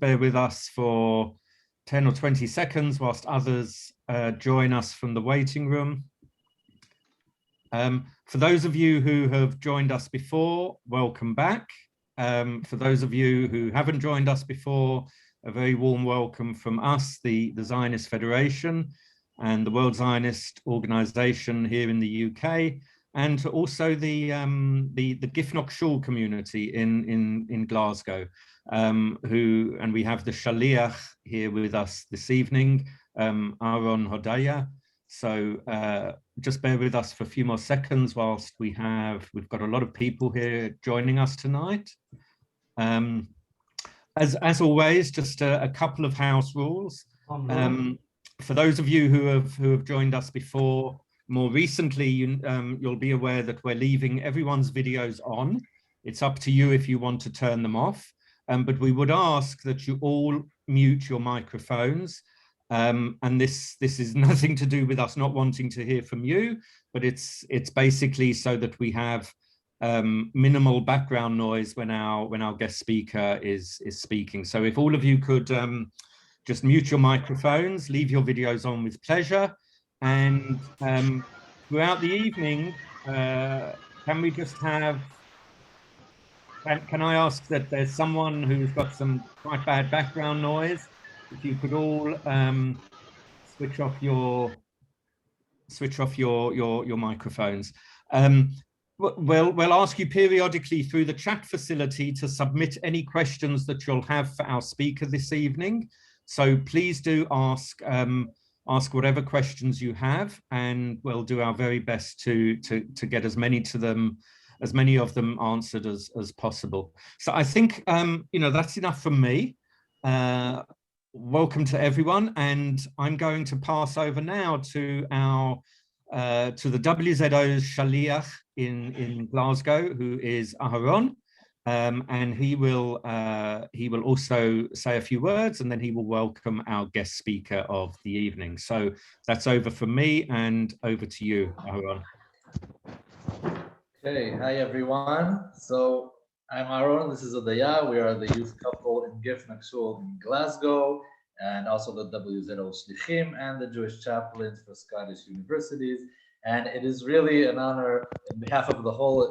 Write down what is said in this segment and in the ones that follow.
bear with us for 10 or 20 seconds whilst others join us from the waiting room. For those of you who have joined us before, welcome back. For those of you who haven't joined us before, a very warm welcome from us, the Zionist Federation and the World Zionist Organization here in the UK, and also the yearning.Sharing community in Glasgow, and we have the Aliyah here with us this evening, Aaron Hodaya. So just bear with us for a few more seconds whilst we've got a lot of people here joining us tonight. As always, just a couple of house rules. For those of you who have joined us before, more recently, you'll be aware that we're leaving everyone's videos on. It's up to you if you want to turn them off, but we would ask that you all mute your microphones. And this is nothing to do with us not wanting to hear from you, but it's basically so that we have minimal background noise when our guest speaker is speaking. So if all of you could just mute your microphones, leave your videos on with pleasure, and throughout the evening, can we just have? Can I ask that there's someone who's got some quite bad background noise? If you could all switch off your microphones. We'll ask you periodically through the chat facility to submit any questions that you'll have for our speaker this evening. So please do ask whatever questions you have, and we'll do our very best to get as many of them answered as possible. So I think that's enough from me. Welcome to everyone, and I'm going to pass over now to our to the WZO's Shaliach in Glasgow, who is Aharon, and he will also say a few words, and then he will welcome our guest speaker of the evening. So that's over from me, and over to you, Aharon. Okay, hi everyone. So I'm Aaron, this is Aliyah. We are the youth couple in yearning.Sharing in Glasgow, and also the WZO Shlichim and the Jewish chaplains for Scottish universities. And it is really an honor on behalf of the whole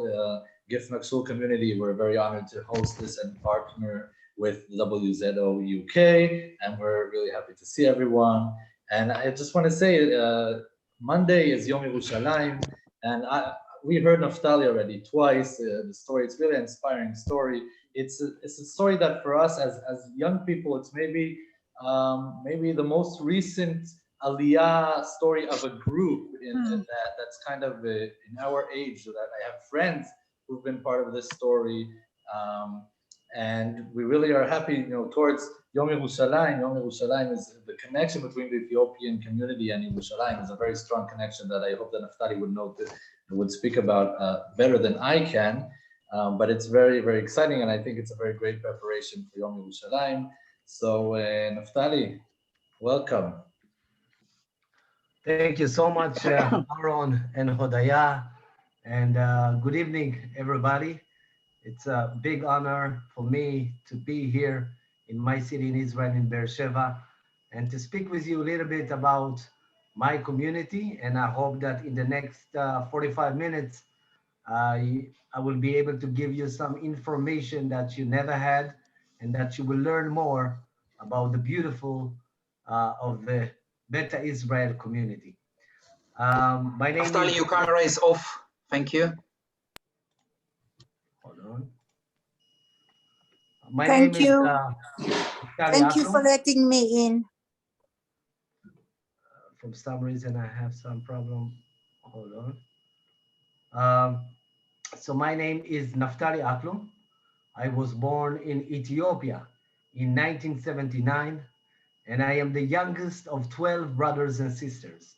yearning.Sharing community. We're very honored to host this and partner with WZO UK, and we're really happy to see everyone. And I just want to say, Monday is Yom Yerushalayim, and we heard Naftali already twice. The story, it's really an inspiring story. It's a story that for us as young people, it's maybe the most recent Aliyah story of a group that's kind of in our age. That I have friends who've been part of this story, and we really are happy, towards Yom Yerushalayim. Yom Yerushalayim is the connection between the Ethiopian community and Yerushalayim is a very strong connection that I hope that Naftali would speak about better than I can. But it's very, very exciting, and I think it's a very great preparation for Yom Yerushalayim. So Naftali, welcome. Thank you so much, Aaron and Hodaya, and good evening, everybody. It's a big honor for me to be here in my city in Israel, in Beersheba, and to speak with you a little bit about my community. And I hope that in the next 45 minutes, I will be able to give you some information that you never had, and that you will learn more about the beautiful of the Beta Israel community. My name Naftali, is... your camera is off. Thank you. Hold on. My Thank name you. is Thank you for letting me in. For some reason, I have some problem. Hold on. So my name is Naftali Aklum. I was born in Ethiopia in 1979, and I am the youngest of 12 brothers and sisters.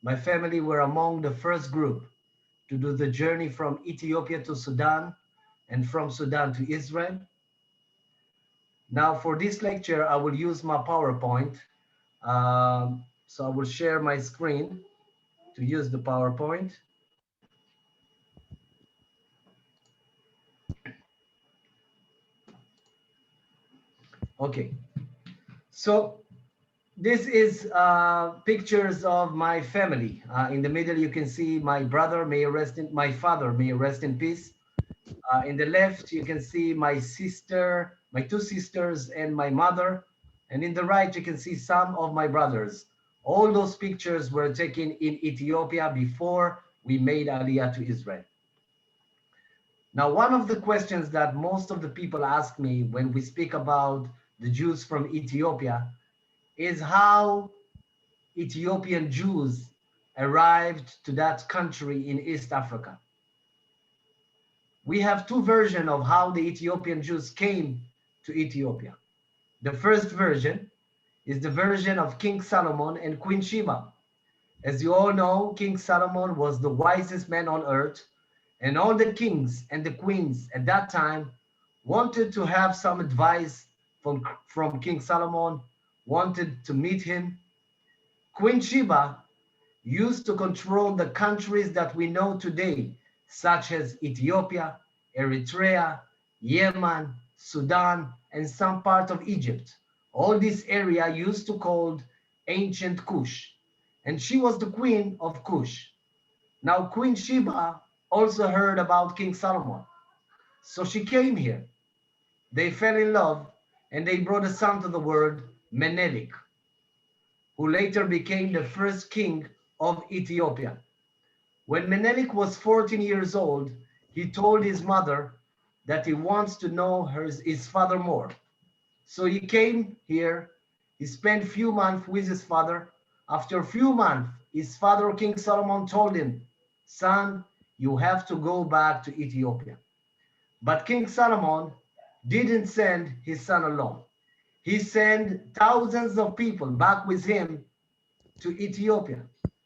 My family were among the first group to do the journey from Ethiopia to Sudan, and from Sudan to Israel. Now for this lecture, I will use my PowerPoint. So I will share my screen to use the PowerPoint. Okay, so this is pictures of my family. In the middle, you can see my brother, my father, may rest in peace. In the left, you can see my sister, my two sisters, and my mother. And in the right, you can see some of my brothers. All those pictures were taken in Ethiopia before we made Aliyah to Israel. Now, one of the questions that most of the people ask me when we speak about the Jews from Ethiopia is how Ethiopian Jews arrived to that country in East Africa. We have two versions of how the Ethiopian Jews came to Ethiopia. The first version is the version of King Solomon and Queen Sheba. As you all know, King Solomon was the wisest man on earth, and all the kings and the queens at that time wanted to have some advice from King Solomon, wanted to meet him. Queen Sheba used to control the countries that we know today, such as Ethiopia, Eritrea, Yemen, Sudan, and some part of Egypt. All this area used to called ancient Kush, and she was the queen of Kush. Now, Queen Sheba also heard about King Solomon, so she came here. They fell in love, and they brought a son to the world, Menelik, who later became the first king of Ethiopia. When Menelik was 14 years old, he told his mother that he wants to know his father more. So he came here, he spent a few months with his father. After a few months, his father, King Solomon, told him, son, you have to go back to Ethiopia. But King Solomon didn't send his son alone. He sent thousands of people back with him to Ethiopia.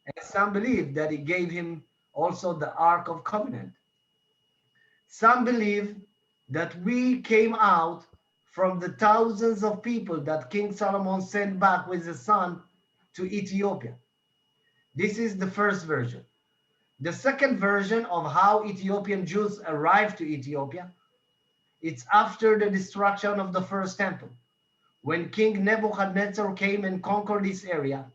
And some believe that he gave him also the Ark of Covenant. Some believe that we came out from the thousands of people that King Solomon sent back with his son to Ethiopia. This is the first version. The second version of how Ethiopian Jews arrived to Ethiopia, it's after the destruction of the first temple. When King Nebuchadnezzar came and conquered this area,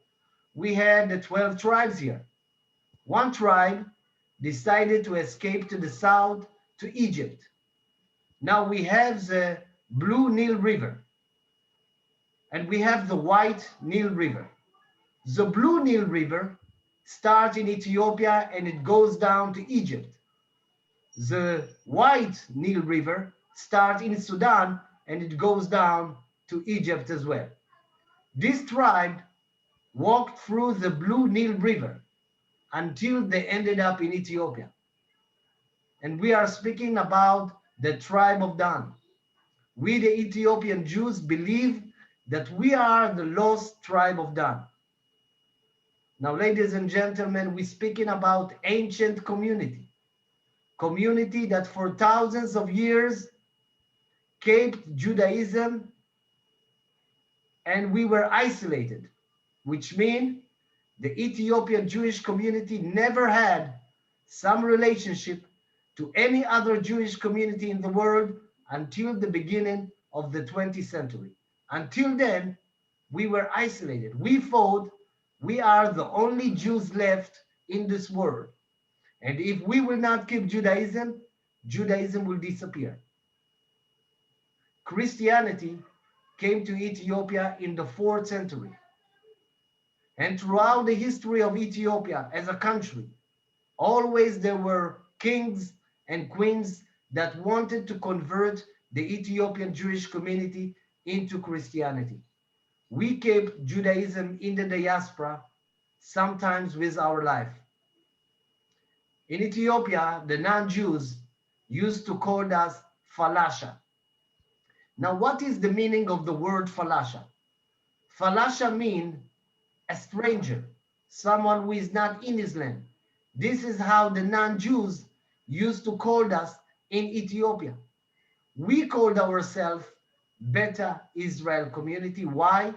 we had the 12 tribes here. One tribe decided to escape to the south to Egypt. Now we have the Blue Nile River and we have the White Nile River. The Blue Nile River starts in Ethiopia and it goes down to Egypt. The White Nile River starts in Sudan and it goes down to Egypt as well. This tribe walked through the Blue Nile River until they ended up in Ethiopia. And we are speaking about the tribe of Dan. We, the Ethiopian Jews, believe that we are the lost tribe of Dan. Now, ladies and gentlemen, we're speaking about ancient community that for thousands of years kept Judaism, and we were isolated, which means the Ethiopian Jewish community never had some relationship to any other Jewish community in the world until the beginning of the 20th century. Until then, we were isolated. We thought we are the only Jews left in this world. And if we will not keep Judaism, Judaism will disappear. Christianity came to Ethiopia in the 4th century. And throughout the history of Ethiopia as a country, always there were kings and queens that wanted to convert the Ethiopian Jewish community into Christianity. We kept Judaism in the diaspora, sometimes with our life. In Ethiopia, the non-Jews used to call us Falasha. Now, what is the meaning of the word Falasha? Falasha means a stranger, someone who is not in his land. This is how the non-Jews used to call us in Ethiopia. We called ourselves Beta Israel community. Why?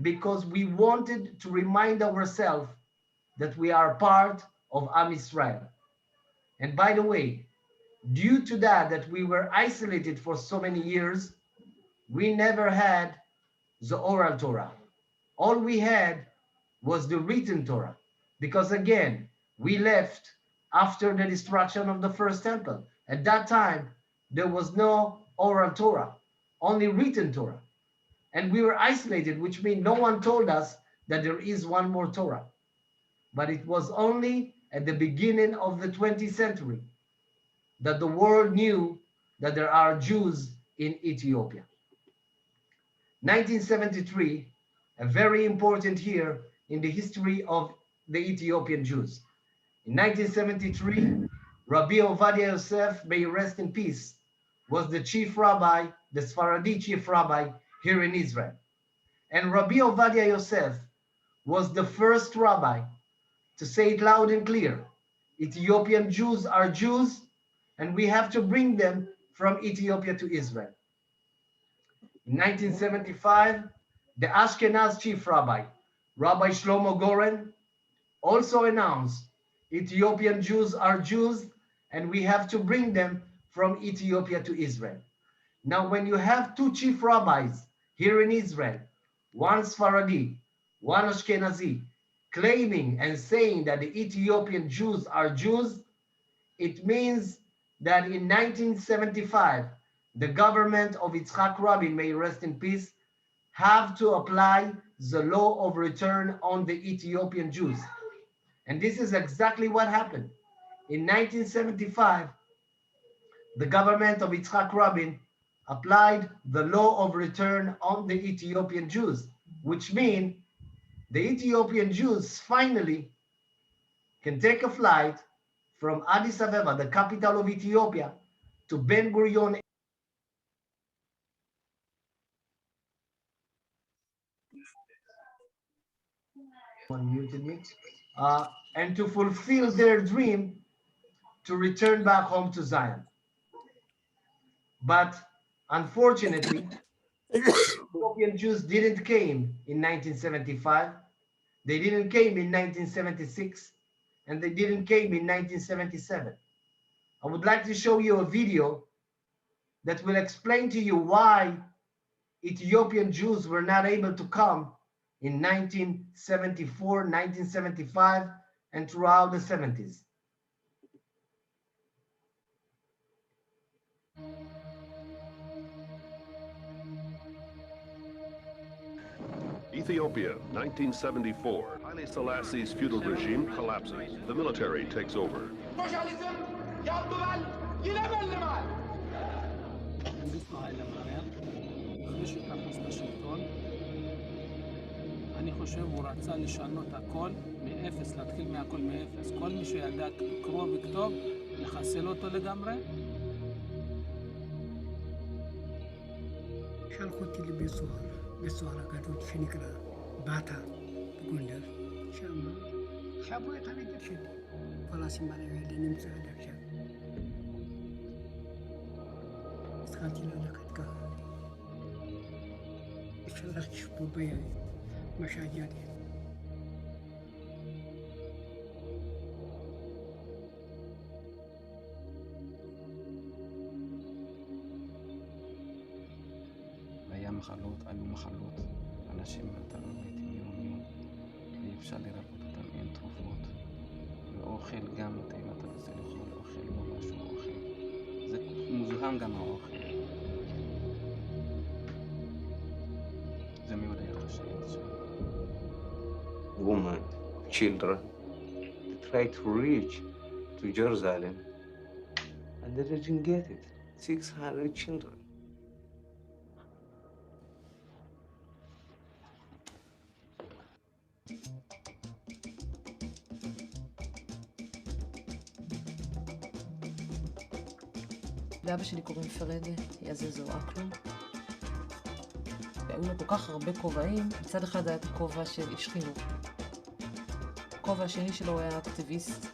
Because we wanted to remind ourselves that we are part of Am Israel. And by the way, due to that we were isolated for so many years, we never had the oral Torah. All we had was the written Torah, because again, we left after the destruction of the first temple. At that time, there was no oral Torah, only written Torah. And we were isolated, which means no one told us that there is one more Torah. But it was only at the beginning of the 20th century that the world knew that there are Jews in Ethiopia. 1973, a very important year in the history of the Ethiopian Jews. In 1973, Rabbi Ovadia Yosef, may he rest in peace, was the chief rabbi, the Sephardi chief rabbi here in Israel. And Rabbi Ovadia Yosef was the first rabbi to say it loud and clear: Ethiopian Jews are Jews, and we have to bring them from Ethiopia to Israel. In 1975, the Ashkenaz chief rabbi, Rabbi Shlomo Goren, also announced Ethiopian Jews are Jews, and we have to bring them from Ethiopia to Israel. Now, when you have two chief rabbis here in Israel, one Sephardi, one Ashkenazi, claiming and saying that the Ethiopian Jews are Jews, it means that in 1975, the government of Yitzhak Rabin, may he rest in peace, have to apply the law of return on the Ethiopian Jews. And this is exactly what happened. In 1975, the government of Yitzhak Rabin applied the law of return on the Ethiopian Jews, which means the Ethiopian Jews finally can take a flight from Addis Ababa, the capital of Ethiopia, to Ben Gurion. Unmuted me. And to fulfill their dream to return back home to Zion. But unfortunately, Ethiopian Jews didn't came in 1975, they didn't came in 1976, and they didn't came in 1977. I would like to show you a video that will explain to you why Ethiopian Jews were not able to come in 1974, 1975, and throughout the 70s. Ethiopia, 1974. Haile Selassie's feudal regime collapses. The military takes over. אני חושב הוא רצה לשנות הכל מאפס, להתחיל מהכל מאפס. כל מי שידע לקרוא וכתוב, לחסל אותו לגמרי. שלחו אותי לבית סוהר הגדול שנקרא באטה בגונדר. שם חבו את הנגד שלי. כל הסימן האלה נמצא עד עכשיו. התחלתי ללכת ככה. אפשר להרגיש פה ביד. مشاهدات היה מחלות, היו מחלות, אנשים נתנו מתים יום, כי אפשר לרפות אותם, אין תרופות, ואוכל גם, אם אתה רוצה לאכול אוכל, לא משהו אוכל, זה מוזהם גם האוכל, זה מאוד היה קשה. Women, children, they tried to reach to Jerusalem, and they didn't get it. 600 children. לאבא שלי קוראים פרדה אקלום. והיו לו כל כך הרבה כובעים. מצד אחד היה את הכובע של איש חינוך. הכובע השני שלו היה אקטיביסט.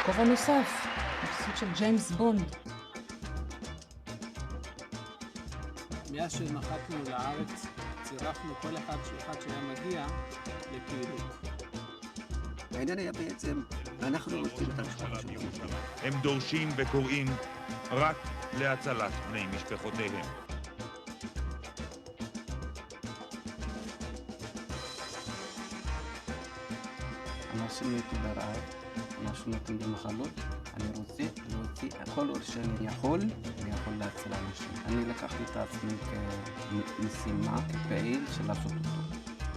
כובע נוסף, סוג של ג'יימס בונד. מאז שנחתנו לארץ, צירפנו כל אחד שהיה מגיע לפעילות. העניין היה בעצם, אנחנו רוצים את המשפחה שלנו. הם דורשים וקוראים רק להצלת בני משפחותיהם. אנשים מתים ברעב, אנשים מתים במחלות. אני רוצה להוציא כל עוד שאני יכול להציל אנשים. אני לקחתי את עצמי כמשימה, כפעיל של לעשות אותו.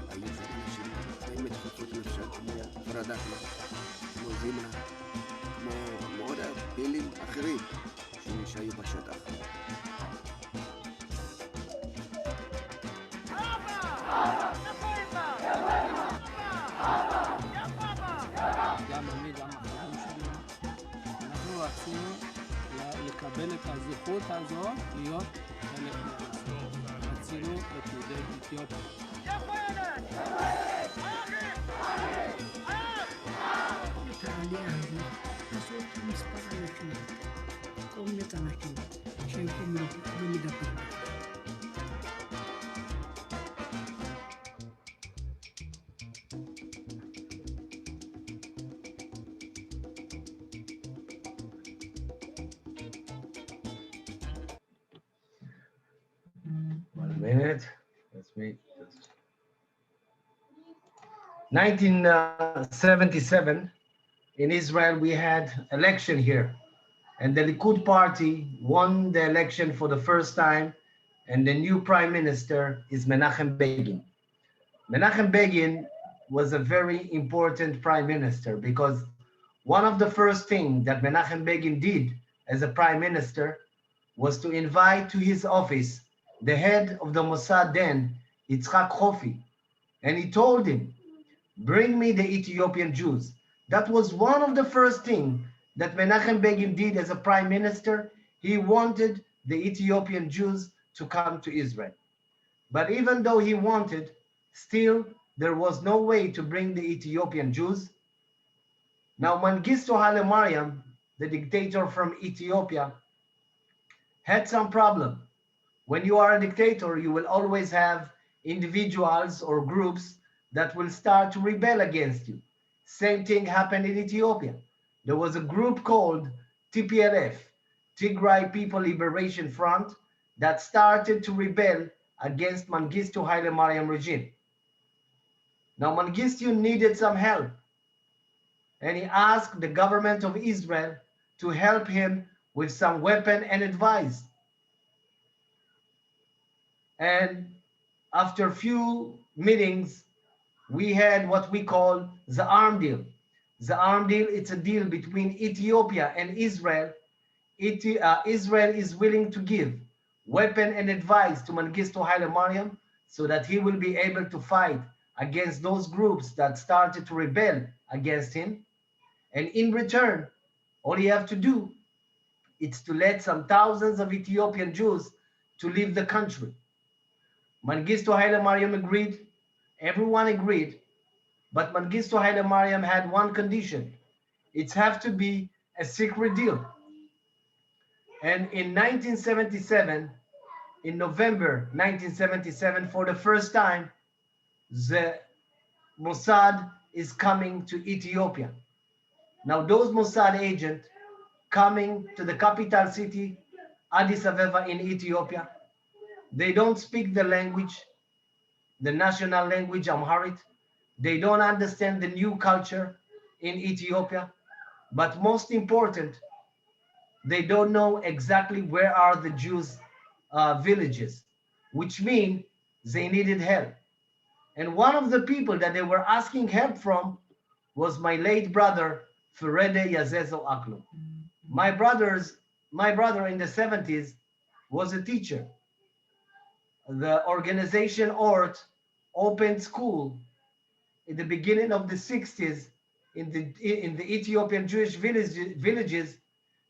היו שם אנשים, באמת חוצות נפשם, כמו פרדה אקלום, כמו זימנה, כמו עוד פעילים אחרים שהיו בשטח. גם אני, גם החברים שלי, אנחנו רצינו לקבל את הזכות הזאת להיות חלק מהעם. רצינו את יהודי אתיופיה. את העלייה הזאת עשו את מספר אנשים, כל מיני אנשים שהם לא מדברים. Minute. Let's wait. 1977, in Israel, we had election here, and the Likud party won the election for the first time, and the new prime minister is Menachem Begin. Menachem Begin was a very important prime minister because one of the first things that Menachem Begin did as a prime minister was to invite to his office the head of the Mossad then, Yitzhak Khofi, and he told him, bring me the Ethiopian Jews. That was one of the first things that Menachem Begin did as a prime minister. He wanted the Ethiopian Jews to come to Israel. But even though he wanted, still there was no way to bring the Ethiopian Jews. Now Mengistu Haile Mariam, the dictator from Ethiopia, had some problem. When you are a dictator, you will always have individuals or groups that will start to rebel against you. Same thing happened in Ethiopia. There was a group called TPLF, Tigray People Liberation Front, that started to rebel against Mengistu Haile Mariam regime. Now Mengistu needed some help, and he asked the government of Israel to help him with some weapon and advice. And after a few meetings, we had what we call the arm deal. The arm deal, it's a deal between Ethiopia and Israel. Israel is willing to give weapon and advice to Mengistu Haile Mariam so that he will be able to fight against those groups that started to rebel against him. And in return, all you have to do is to let some thousands of Ethiopian Jews to leave the country. Mengistu Haile Mariam agreed, everyone agreed, but Mengistu Haile Mariam had one condition. It have to be a secret deal. And in 1977, in November 1977, for the first time, the Mossad is coming to Ethiopia. Now those Mossad agents coming to the capital city, Addis Ababa in Ethiopia, they don't speak the language, the national language, Amharic. They don't understand the new culture in Ethiopia. But most important, they don't know exactly where are the Jews' villages, which means they needed help. And one of the people that they were asking help from was my late brother, Ferede Aklum. My brother in the 70s was a teacher. The organization ORT opened school in the beginning of the 60s in the Ethiopian Jewish villages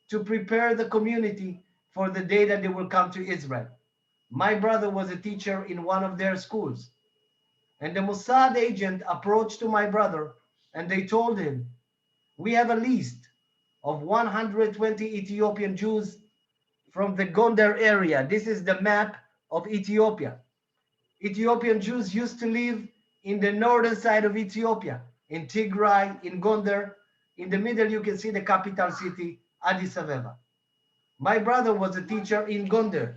to prepare the community for the day that they will come to Israel. My brother was a teacher in one of their schools. And the Mossad agent approached to my brother and they told him, we have a list of 120 Ethiopian Jews from the Gondar area. This is the map of Ethiopia. Ethiopian Jews used to live in the northern side of Ethiopia, in Tigray, in Gondar. In the middle, you can see the capital city, Addis Ababa. My brother was a teacher in Gondar.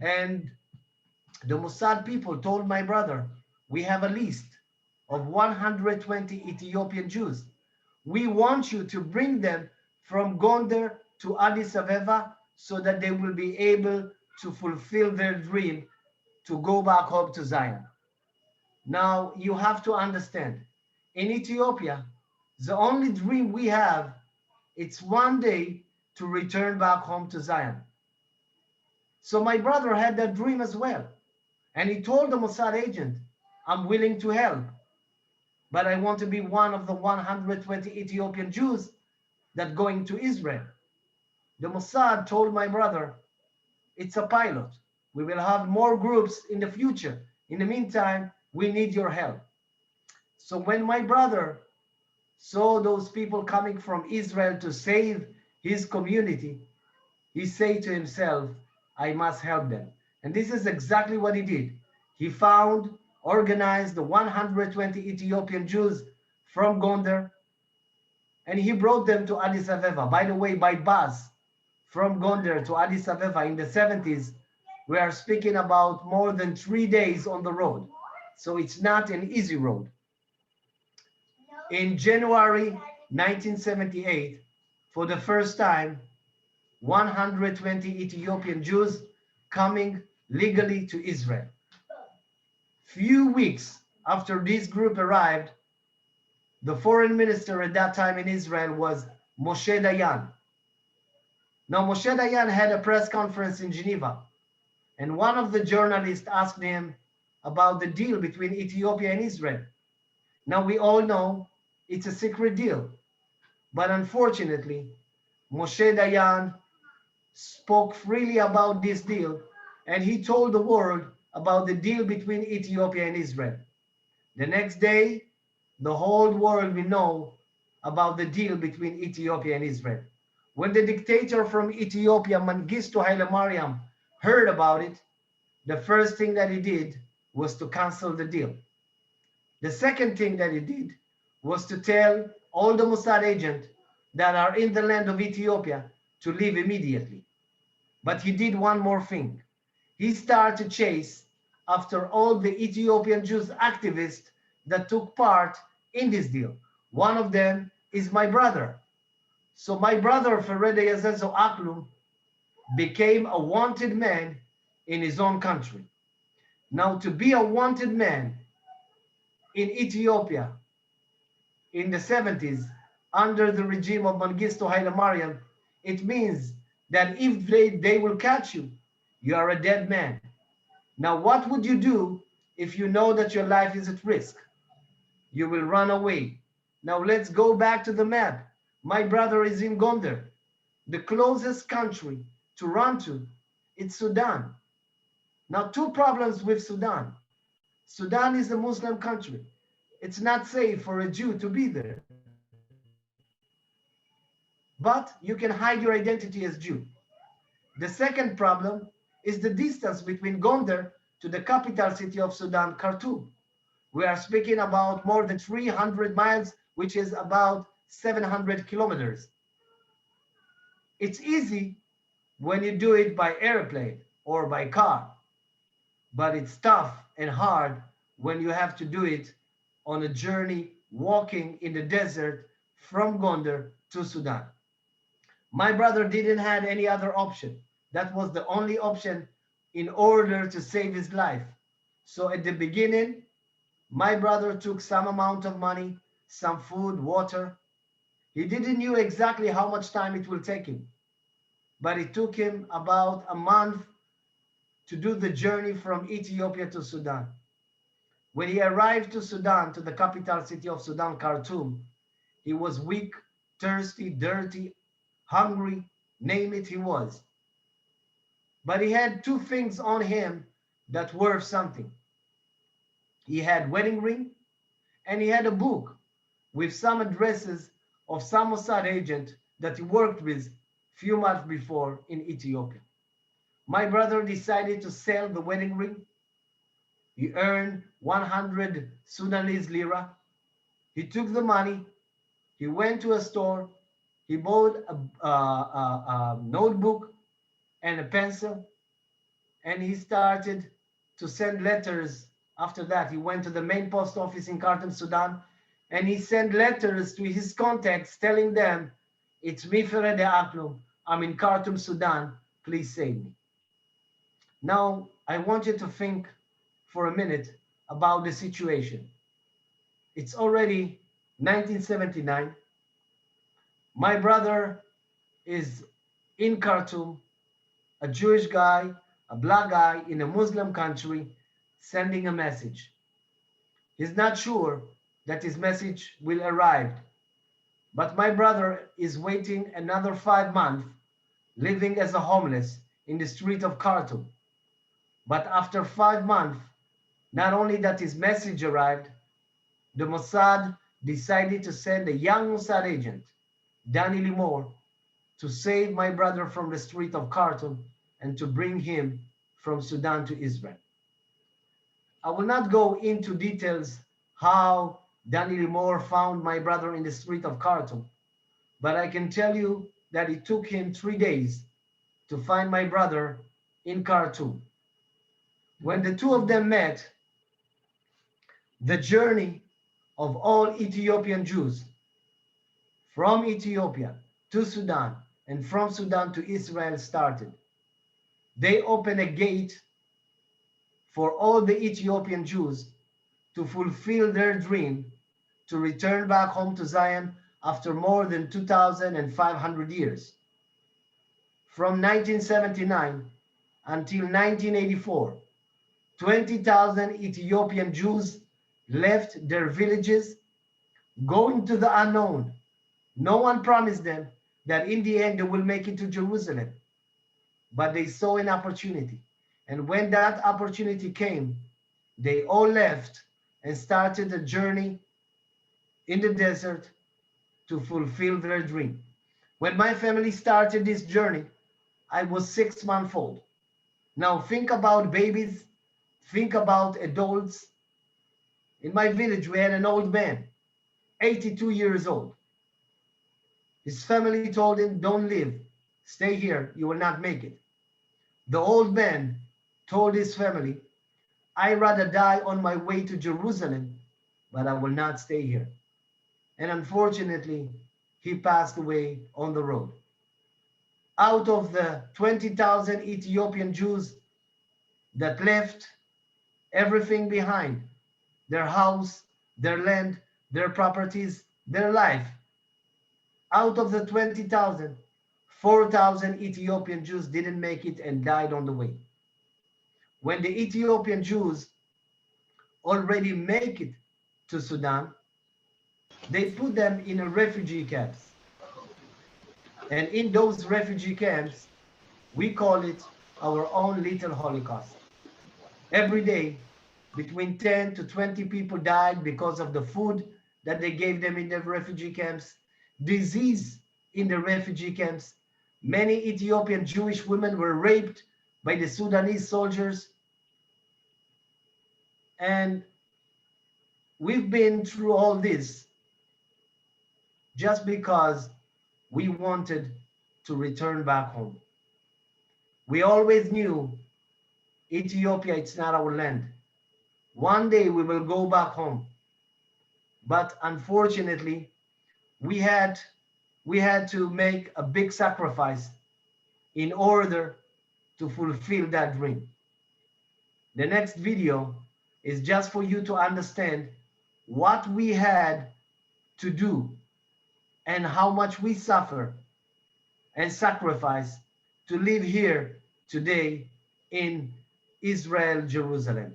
And the Mossad people told my brother, we have a list of 120 Ethiopian Jews. We want you to bring them from Gondar to Addis Ababa so that they will be able to fulfill their dream to go back home to Zion. Now, you have to understand, in Ethiopia, the only dream we have, it's one day to return back home to Zion. So my brother had that dream as well. And he told the Mossad agent, I'm willing to help, but I want to be one of the 120 Ethiopian Jews that going to Israel. The Mossad told my brother, it's a pilot. We will have more groups in the future. In the meantime, we need your help. So when my brother saw those people coming from Israel to save his community, he said to himself, I must help them. And this is exactly what he did. He found, organized the 120 Ethiopian Jews from Gondar, and he brought them to Addis Ababa. By the way, by bus from Gondar to Addis Ababa in the 70s, we are speaking about more than 3 days on the road. So it's not an easy road. In January 1978, for the first time, 120 Ethiopian Jews coming legally to Israel. Few weeks after this group arrived, the foreign minister at that time in Israel was Moshe Dayan. Now, Moshe Dayan had a press conference in Geneva, and one of the journalists asked him about the deal between Ethiopia and Israel. Now, we all know it's a secret deal, but unfortunately, Moshe Dayan spoke freely about this deal, and he told the world about the deal between Ethiopia and Israel. The next day, the whole world will know about the deal between Ethiopia and Israel. When the dictator from Ethiopia, Mengistu Haile Mariam, heard about it, the first thing that he did was to cancel the deal. The second thing that he did was to tell all the Mossad agents that are in the land of Ethiopia to leave immediately. But he did one more thing. He started to chase after all the Ethiopian Jews activists that took part in this deal. One of them is my brother. So my brother, Ferede Aklum, became a wanted man in his own country. Now, to be a wanted man in Ethiopia in the 70s, under the regime of Mengistu Haile Mariam, it means that if they will catch you, you are a dead man. Now, what would you do if you know that your life is at risk? You will run away. Now, let's go back to the map. My brother is in Gondar. The closest country to run to, it's Sudan. Now, two problems with Sudan. Sudan is a Muslim country. It's not safe for a Jew to be there. But you can hide your identity as Jew. The second problem is the distance between Gondar to the capital city of Sudan, Khartoum. We are speaking about more than 300 miles, which is about 700 kilometers. It's easy when you do it by airplane or by car, but it's tough and hard when you have to do it on a journey walking in the desert from Gondar to Sudan. My brother didn't have any other option. That was the only option in order to save his life. So at the beginning, my brother took some amount of money, some food, water. He didn't know exactly how much time it will take him, but it took him about a month to do the journey from Ethiopia to Sudan. When he arrived to Sudan, to the capital city of Sudan, Khartoum, he was weak, thirsty, dirty, hungry, name it, he was. But he had two things on him that were something. He had wedding ring, and he had a book with some addresses of some Mossad agent that he worked with few months before in Ethiopia. My brother decided to sell the wedding ring. He earned 100 Sudanese lira. He took the money, he went to a store, he bought a notebook and a pencil, and he started to send letters. After that, he went to the main post office in Khartoum, Sudan, and he sent letters to his contacts telling them, it's me, Ferede Aklum, I'm in Khartoum, Sudan, please save me. Now, I want you to think for a minute about the situation. It's already 1979. My brother is in Khartoum, a Jewish guy, a black guy in a Muslim country, sending a message. He's not sure that his message will arrive, but my brother is waiting another 5 months, living as a homeless in the street of Khartoum. But after 5 months, not only that his message arrived, the Mossad decided to send a young Mossad agent, Danny Limor, to save my brother from the street of Khartoum and to bring him from Sudan to Israel. I will not go into details how Danny Limor found my brother in the street of Khartoum, but I can tell you that it took him 3 days to find my brother in Khartoum. When the two of them met, the journey of all Ethiopian Jews from Ethiopia to Sudan and from Sudan to Israel started. They opened a gate for all the Ethiopian Jews to fulfill their dream to return back home to Zion after more than 2,500 years. From 1979 until 1984, 20,000 Ethiopian Jews left their villages, going to the unknown. No one promised them that in the end they will make it to Jerusalem, but they saw an opportunity. And when that opportunity came, they all left and started a journey in the desert to fulfill their dream. When my family started this journey, I was 6 months old. Now think about babies, think about adults. In my village, we had an old man, 82 years old. His family told him, don't leave, stay here, you will not make it. The old man told his family, I'd rather die on my way to Jerusalem, but I will not stay here. And unfortunately, he passed away on the road. Out of the 20,000 Ethiopian Jews that left everything behind, their house, their land, their properties, their life, out of the 20,000, 4,000 Ethiopian Jews didn't make it and died on the way. When the Ethiopian Jews already make it to Sudan, they put them in a refugee camps. And in those refugee camps, we call it our own little Holocaust. Every day, between 10 to 20 people died because of the food that they gave them in the refugee camps, disease in the refugee camps. Many Ethiopian Jewish women were raped by the Sudanese soldiers. And we've been through all this just because we wanted to return back home. We always knew Ethiopia, it's not our land. One day we will go back home. But unfortunately, we had to make a big sacrifice in order to fulfill that dream. The next video is just for you to understand what we had to do and how much we suffer and sacrifice to live here today in Israel, Jerusalem.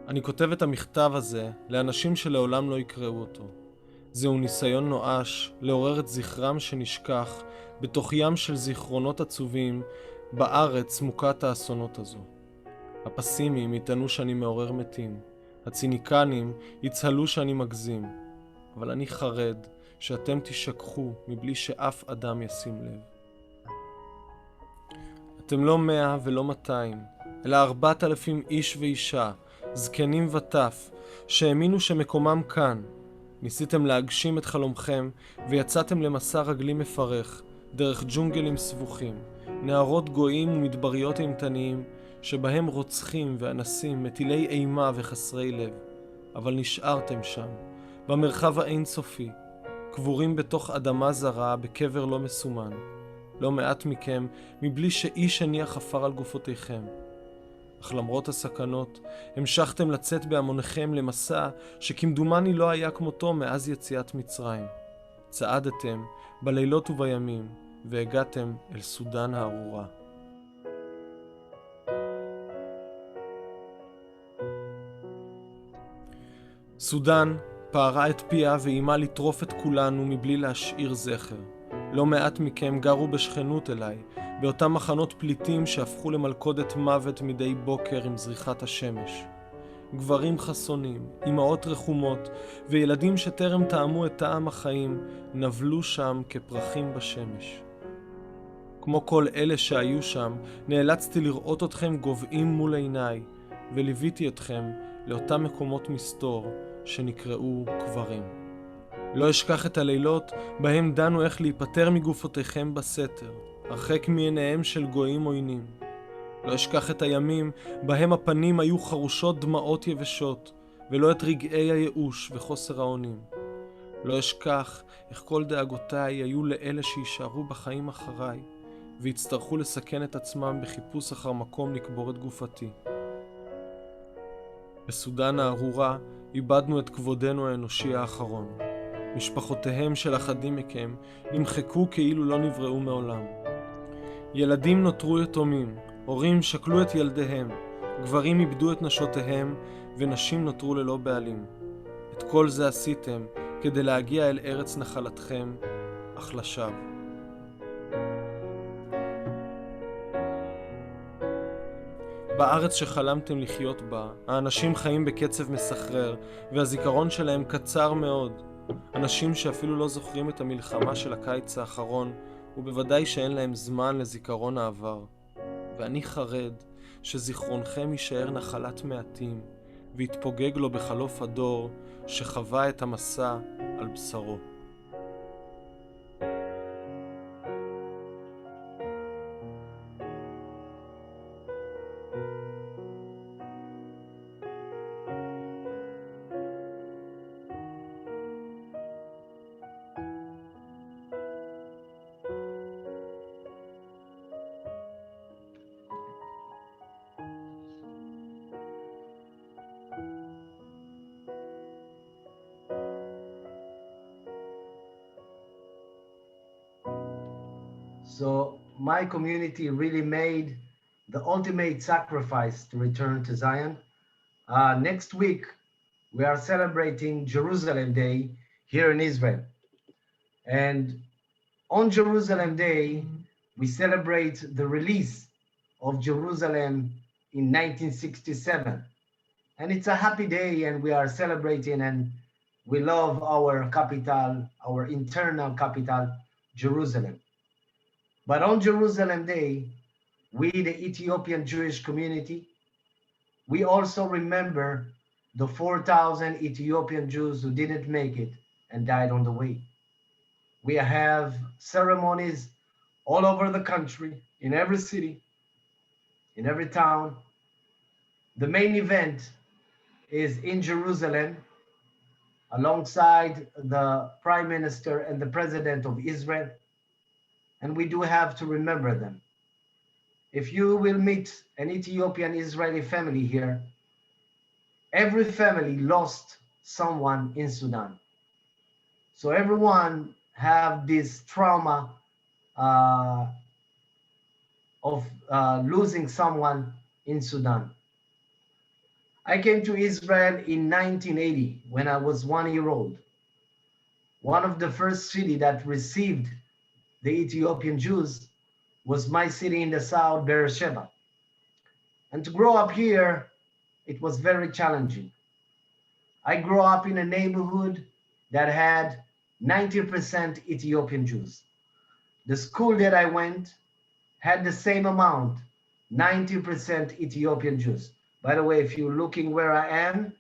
אני כותב את המכתב הזה לאנשים שלעולם לא יקראו אותו. זהו ניסיון נואש לעורר את זכרם שנשכח בתוך ים של זיכרונות עצובים בארץ מוכת האסונות הזו. הפסימיים יטענו שאני מעורר מתים. הציניקנים יצהלו שאני מגזים. אבל אני חרד שאתם תשכחו מבלי שאף אדם ישים לב. אתם לא 100 ולא 200, אלא 4,000 איש ואישה, זקנים וטף, שהאמינו שמקומם כאן. ניסיתם להגשים את חלומכם ויצאתם למסע רגלי מפרך, דרך ג'ונגלים סבוכים, נהרות גויים ומדבריות אימתניים, שבהם רוצחים ואנסים מטילי אימה וחסרי לב. אבל נשארתם שם, במרחב האינסופי, קבורים בתוך אדמה זרה בקבר לא מסומן. לא מעט מכם מבלי שאיש הניח עפר על גופותיכם. אך למרות הסכנות, המשכתם לצאת בהמוניכם למסע שכמדומני לא היה כמותו מאז יציאת מצרים. צעדתם בלילות ובימים והגעתם אל סודן הארורה. סודן פערה את פיה ואימה לטרוף את כולנו מבלי להשאיר זכר. לא מעט מכם גרו בשכנות אליי, באותם מחנות פליטים שהפכו למלכודת מוות מדי בוקר עם זריחת השמש. גברים חסונים, אמהות רחומות וילדים שטרם טעמו את טעם החיים נבלו שם כפרחים בשמש. כמו כל אלה שהיו שם, נאלצתי לראות אתכם גובעים מול עיניי, וליוויתי אתכם לאותם מקומות מסתור שנקראו קברים. לא אשכח את הלילות בהם דנו איך להיפטר מגופותיכם בסתר, הרחק מעיניהם של גויים עוינים. לא אשכח את הימים בהם הפנים היו חרושות דמעות יבשות, ולא את רגעי הייאוש וחוסר האונים. לא אשכח איך כל דאגותיי היו לאלה שישארו בחיים אחריי, והצטרכו לסכן את עצמם בחיפוש אחר מקום לקבור את גופתי. בסודן הארורה איבדנו את כבודנו האנושי האחרון. משפחותיהם של אחדים מכם נמחקו כאילו לא נבראו מעולם. ילדים נותרו יתומים, הורים שקלו את ילדיהם, גברים איבדו את נשותיהם ונשים נותרו ללא בעלים. את כל זה עשיתם כדי להגיע אל ארץ נחלתכם, אך לשווא. בארץ שחלמתם לחיות בה, האנשים חיים בקצב מסחרר, והזיכרון שלהם קצר מאוד. אנשים שאפילו לא זוכרים את המלחמה של הקיץ האחרון, ובוודאי שאין להם זמן לזיכרון העבר. ואני חרד שזיכרונכם יישאר נחלת מעטים, ויתפוגג לו בחלוף הדור שחווה את המסע על בשרו. So my community really made the ultimate sacrifice to return to Zion. Next week, we are celebrating Jerusalem Day here in Israel. And on Jerusalem Day, we celebrate the release of Jerusalem in 1967. And it's a happy day, and we are celebrating, and we love our capital, our internal capital, Jerusalem. But on Jerusalem Day, we, the Ethiopian Jewish community, we also remember the 4,000 Ethiopian Jews who didn't make it and died on the way. We have ceremonies all over the country, in every city, in every town. The main event is in Jerusalem, alongside the Prime Minister and the President of Israel. And we do have to remember them. If you will meet an Ethiopian Israeli family here, every family lost someone in Sudan. So everyone have this trauma of losing someone in Sudan. I came to Israel in 1980 when I was 1 year old. One of the first city that received the Ethiopian Jews was my city in the south, Beersheba. And to grow up here, it was very challenging. I grew up in a neighborhood that had 90% Ethiopian Jews. The school that I went had the same amount, 90% Ethiopian Jews. By the way, if you're looking where I am,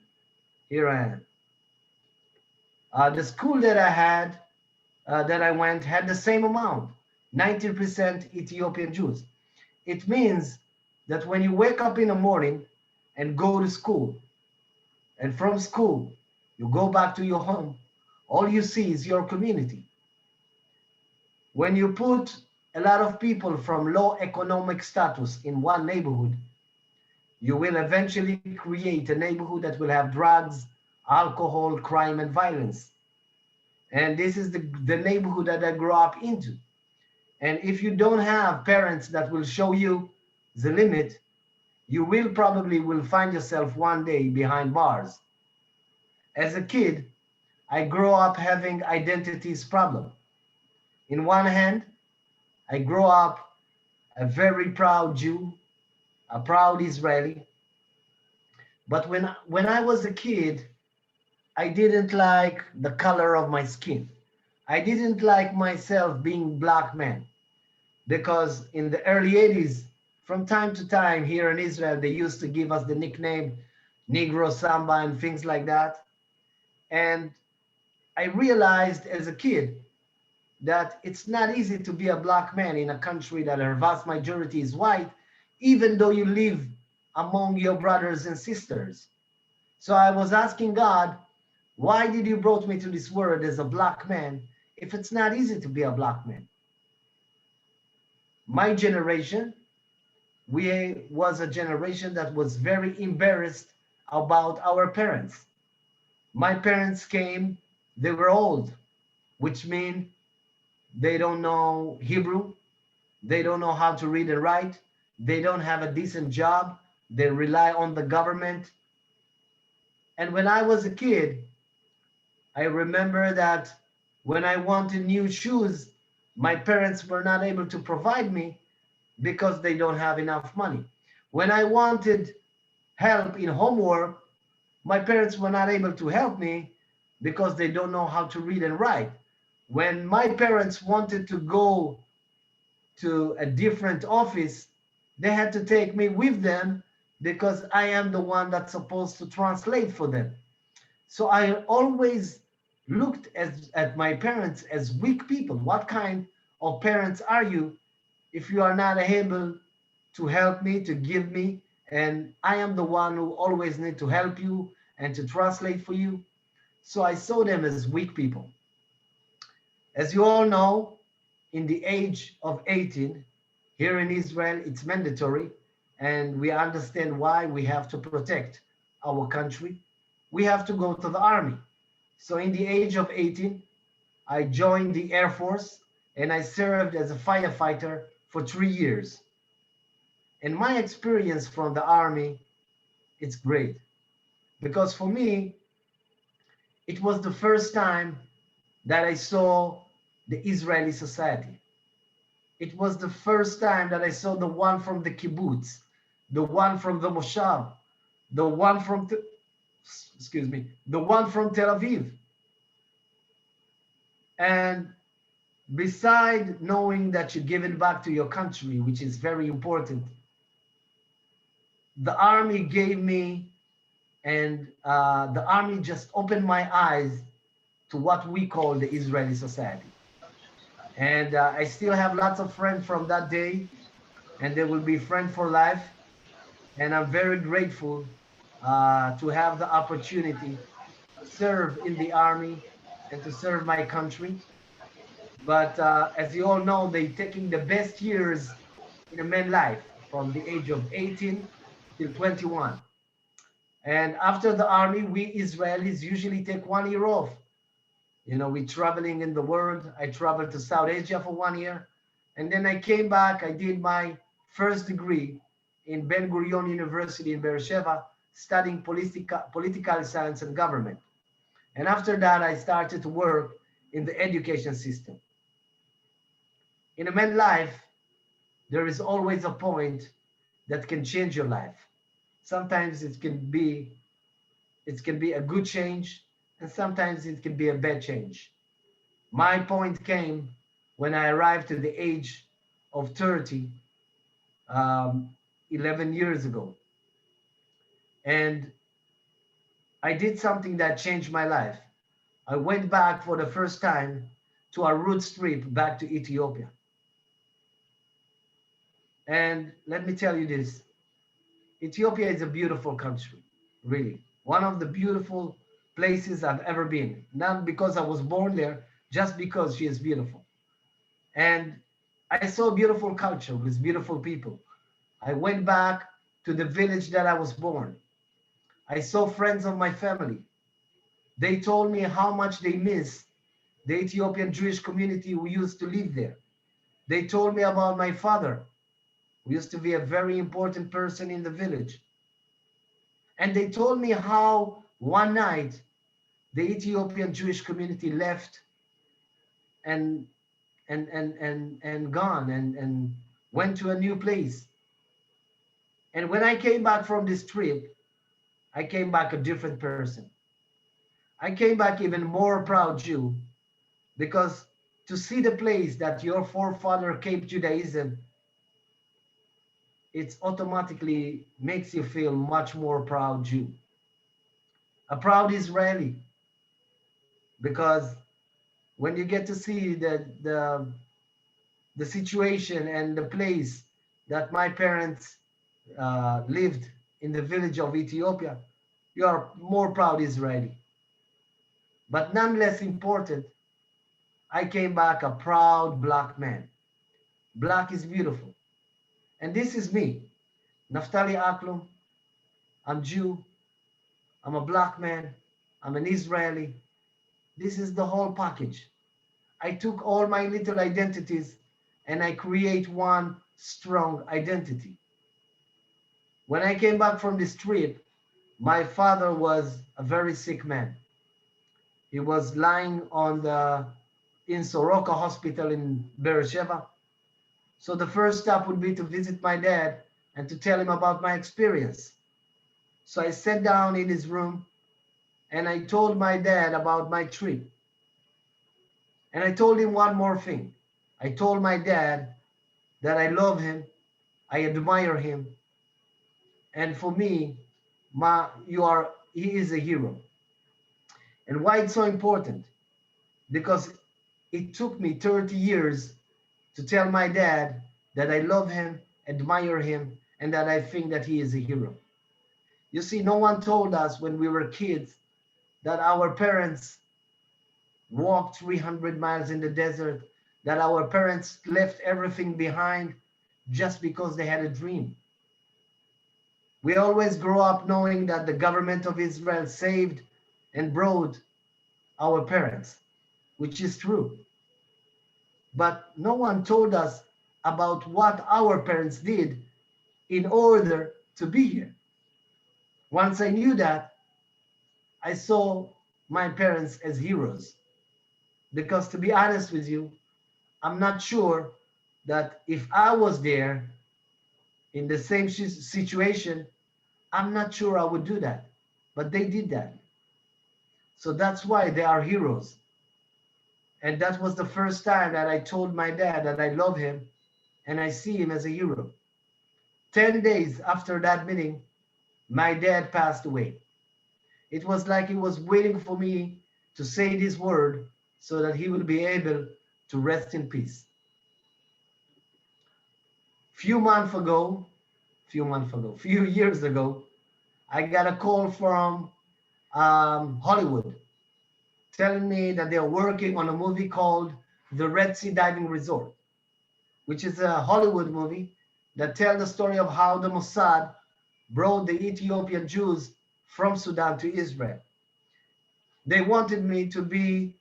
here I am. The school that I had, that I went, had the same amount, 90% Ethiopian Jews. It means that when you wake up in the morning and go to school, and from school, you go back to your home, all you see is your community. When you put a lot of people from low economic status in one neighborhood, you will eventually create a neighborhood that will have drugs, alcohol, crime, and violence. And this is the neighborhood that I grew up into. And if you don't have parents that will show you the limit, you will probably find yourself one day behind bars. As a kid, I grew up having identities problem. In one hand, I grew up a very proud Jew, a proud Israeli. But when I was a kid, I didn't like the color of my skin. I didn't like myself being black man, because in the early 80s, from time to time here in Israel, they used to give us the nickname Negro Samba and things like that. And I realized as a kid that it's not easy to be a black man in a country that a vast majority is white, even though you live among your brothers and sisters. So I was asking God, why did you brought me to this world as a black man if it's not easy to be a black man? My generation, we was a generation that was very embarrassed about our parents. My parents came, they were old, which means they don't know Hebrew, they don't know how to read and write, they don't have a decent job, they rely on the government. And when I was a kid, I remember that when I wanted new shoes, my parents were not able to provide me because they don't have enough money. When I wanted help in homework, my parents were not able to help me because they don't know how to read and write. When my parents wanted to go to a different office, they had to take me with them because I am the one that's supposed to translate for them. So I always looked at my parents as weak people. What kind of parents are you if you are not able to help me, to give me, and I am the one who always need to help you and to translate for you? So I saw them as weak people. As you all know, in the age of 18, here in Israel, it's mandatory, and we understand why we have to protect our country. We have to go to the army. So in the age of 18, I joined the Air Force, and I served as a firefighter for 3 years. And my experience from the army, it's great. Because for me, it was the first time that I saw the Israeli society. It was the first time that I saw the one from the kibbutz, the one from the moshav, the one from, the one from Tel Aviv. And beside knowing that you give it back to your country, which is very important, the army gave me, and the army just opened my eyes to what we call the Israeli society. And I still have lots of friends from that day, and they will be friends for life. And I'm very grateful to have the opportunity to serve in the army and to serve my country. But as you all know, they're taking the best years in a man's life from the age of 18 till 21. And after the army, we Israelis usually take 1 year off. You know, we're traveling in the world. I traveled to South Asia for 1 year. And then I came back. I did my first degree in Ben Gurion University in Beersheba, studying political science and government. And after that, I started to work in the education system. In a man's life, there is always a point that can change your life. Sometimes it can be a good change, and sometimes it can be a bad change. My point came when I arrived to the age of 30, 11 years ago. And I did something that changed my life. I went back for the first time to our roots trip back to Ethiopia. And let me tell you this, Ethiopia is a beautiful country, really. One of the beautiful places I've ever been. Not because I was born there, just because she is beautiful. And I saw a beautiful culture with beautiful people. I went back to the village that I was born. I saw friends of my family. They told me how much they miss the Ethiopian Jewish community who used to live there. They told me about my father, who used to be a very important person in the village. And they told me how one night the Ethiopian Jewish community left and gone and went to a new place. And when I came back from this trip, I came back a different person. I came back even more proud Jew, because to see the place that your forefather Cape Judaism, it automatically makes you feel much more proud Jew. A proud Israeli, because when you get to see the situation and the place that my parents lived in the village of Ethiopia, you are more proud Israeli. But none less important, I came back a proud black man. Black is beautiful. And this is me, Naftali Aklum. I'm Jew. I'm a black man. I'm an Israeli. This is the whole package. I took all my little identities and I create one strong identity. When I came back from this trip, my father was a very sick man. He was lying in Soroka Hospital in Beersheba. So the first step would be to visit my dad and to tell him about my experience. So I sat down in his room and I told my dad about my trip. And I told him one more thing. I told my dad that I love him, I admire him, and for me, he is a hero. And why it's so important? Because it took me 30 years to tell my dad that I love him, admire him, and that I think that he is a hero. You see, no one told us when we were kids that our parents walked 300 miles in the desert, that our parents left everything behind just because they had a dream. We always grow up knowing that the government of Israel saved and brought our parents, which is true. But no one told us about what our parents did in order to be here. Once I knew that, I saw my parents as heroes. Because to be honest with you, I'm not sure that if I was there in the same situation, I'm not sure I would do that. But they did that. So that's why they are heroes. And that was the first time that I told my dad that I love him and I see him as a hero. 10 days after that meeting, my dad passed away. It was like he was waiting for me to say this word so that he will be able to rest in peace. Few years ago, I got a call from Hollywood telling me that they're working on a movie called The Red Sea Diving Resort, which is a Hollywood movie that tells the story of how the Mossad brought the Ethiopian Jews from Sudan to Israel. They wanted me to be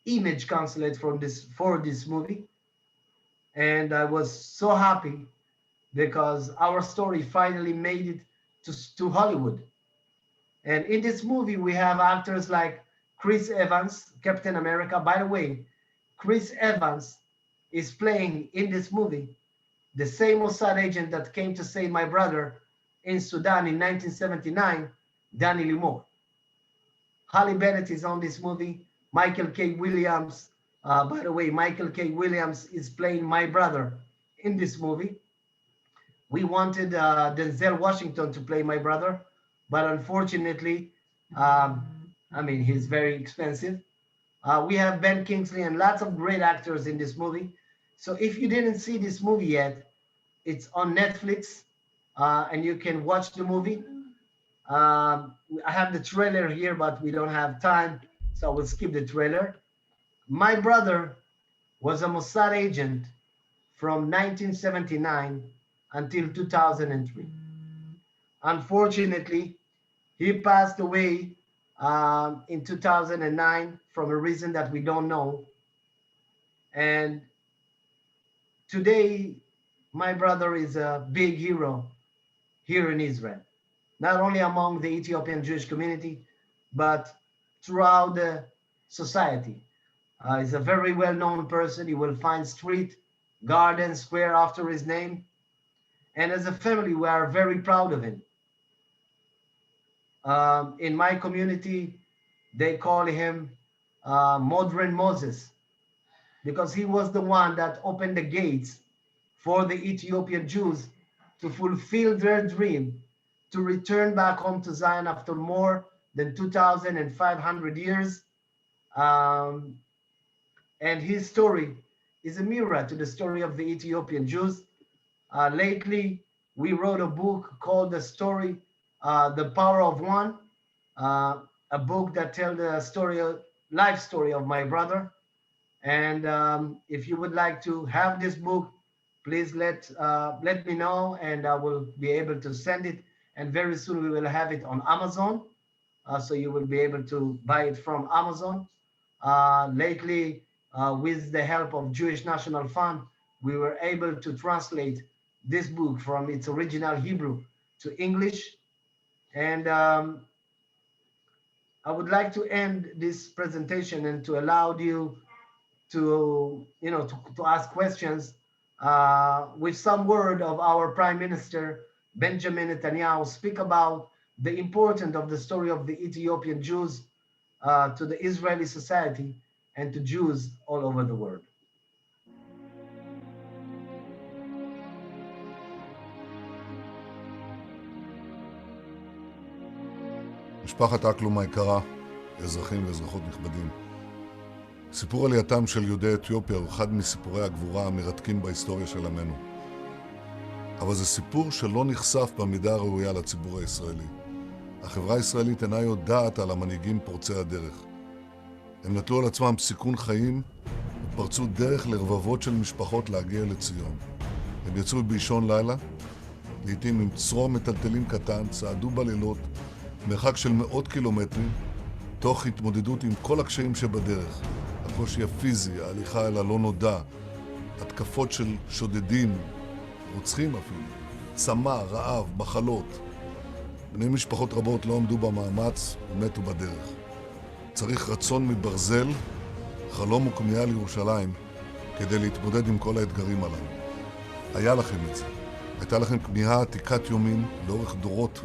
image consulate for this movie. And I was so happy because our story finally made it to Hollywood. And in this movie, we have actors like Chris Evans, Captain America. By the way, Chris Evans is playing in this movie the same Mossad agent that came to save my brother in Sudan in 1979, Danny Limor. Holly Bennett is on this movie. Michael K. Williams. By the way, Michael K. Williams is playing my brother in this movie. We wanted Denzel Washington to play my brother, but unfortunately, he's very expensive. We have Ben Kingsley and lots of great actors in this movie. So if you didn't see this movie yet, it's on Netflix, and you can watch the movie. I have the trailer here, but we don't have time, so I will skip the trailer. My brother was a Mossad agent from 1979 until 2003. Unfortunately, he passed away in 2009 from a reason that we don't know. And today, my brother is a big hero here in Israel, not only among the Ethiopian Jewish community, but throughout the society. He's a very well-known person. You will find street, garden, square after his name. And as a family, we are very proud of him. In my community, they call him Modern Moses, because he was the one that opened the gates for the Ethiopian Jews to fulfill their dream to return back home to Zion after more than 2,500 years. And his story is a mirror to the story of the Ethiopian Jews. Lately, we wrote a book called The Power of One, a book that tells the life story of my brother. And if you would like to have this book, please let me know, and I will be able to send it. And very soon we will have it on Amazon, so you will be able to buy it from Amazon. Lately, with the help of Jewish National Fund, we were able to translate this book from its original Hebrew to English. And I would like to end this presentation and to allow you to ask questions with some word of our Prime Minister, Benjamin Netanyahu, speak about the importance of the story of the Ethiopian Jews to the Israeli society and to Jews all over the world. משפחת אקלום היקרה, אזרחים ואזרחות נכבדים. סיפור עלייתם של יהודי אתיופיה הוא אחד מסיפורי הגבורה המרתקים בהיסטוריה של עמנו. אבל זה סיפור שלא נחשף במידה הראויה לציבור הישראלי. החברה הישראלית אינה יודעת על המנהיגים פורצי הדרך. הם נטלו על עצמם סיכון חיים ופרצו דרך לרבבות של משפחות להגיע לציון. הם יצאו באישון לילה, לעתים עם צרור מטלטלים קטן, צעדו בלילות, מרחק של מאות קילומטרים, תוך התמודדות עם כל הקשיים שבדרך. הקושי הפיזי, ההליכה אל הלא נודע, התקפות של שודדים, רוצחים אפילו, צמא, רעב, מחלות. בני משפחות רבות לא עמדו במאמץ ומתו בדרך. צריך רצון מברזל, חלום וכמיהה לירושלים, כדי להתמודד עם כל האתגרים הללו. היה לכם את זה. הייתה לכם כמיהה עתיקת יומין לאורך דורות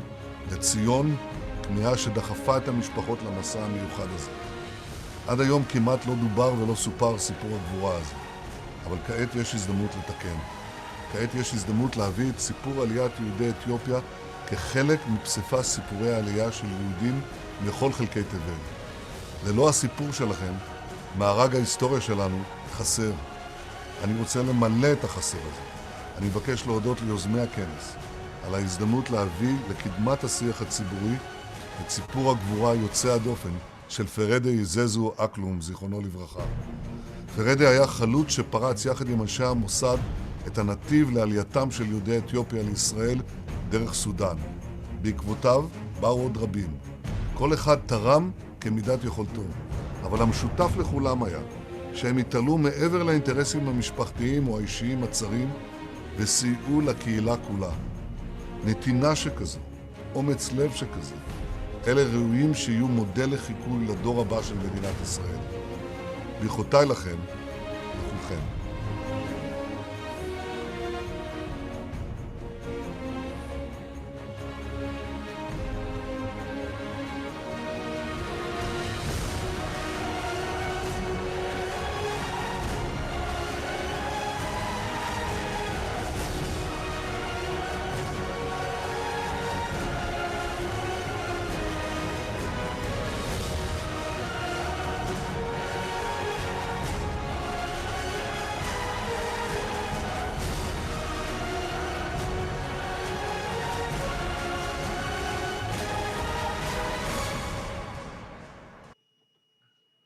לציון, כמיהה שדחפה את המשפחות למסע המיוחד הזה. עד היום כמעט לא דובר ולא סופר סיפור הגבורה הזה. אבל כעת יש הזדמנות לתקן. כעת יש הזדמנות להביא את סיפור עליית יהודי אתיופיה כחלק מפסיפס סיפורי העלייה של יהודים מכל חלקי תבל. ללא הסיפור שלכם, מארג ההיסטוריה שלנו חסר. אני רוצה למלא את החסר הזה. אני מבקש להודות ליוזמי הכנס על ההזדמנות להביא לקדמת השיח הציבורי את סיפור הגבורה יוצא הדופן של פרדה אקלום, זיכרונו לברכה. פרדה היה חלוץ שפרץ יחד עם אנשי המוסד את הנתיב לעלייתם של יהודי אתיופיה לישראל דרך סודן. בעקבותיו באו עוד רבים. כל אחד תרם כמידת יכולתו, אבל המשותף לכולם היה שהם התעלו מעבר לאינטרסים המשפחתיים או האישיים הצרים וסייעו לקהילה כולה. נתינה שכזו, אומץ לב שכזה, אלה ראויים שיהיו מודל לחיקוי לדור הבא של מדינת ישראל. ברכותיי לכם וכולכם.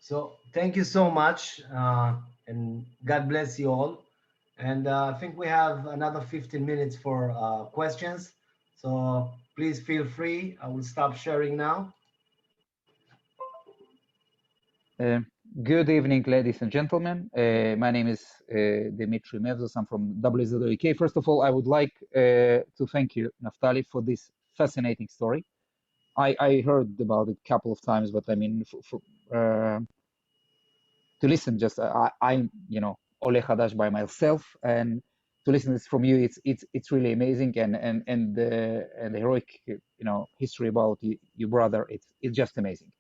So thank you so much, and God bless you all. And I think we have another 15 minutes for questions. So please feel free. I will stop sharing now. Good evening, ladies and gentlemen. My name is Dimitri Mevzos. I'm from WZOK. First of all, I would like to thank you, Naftali, for this fascinating story. I heard about it a couple of times, but I mean, to listen, just I'm, you know, Ole Hadash by myself, and to listen this from you, it's really amazing, and the heroic, you know, history about your brother, it's just amazing.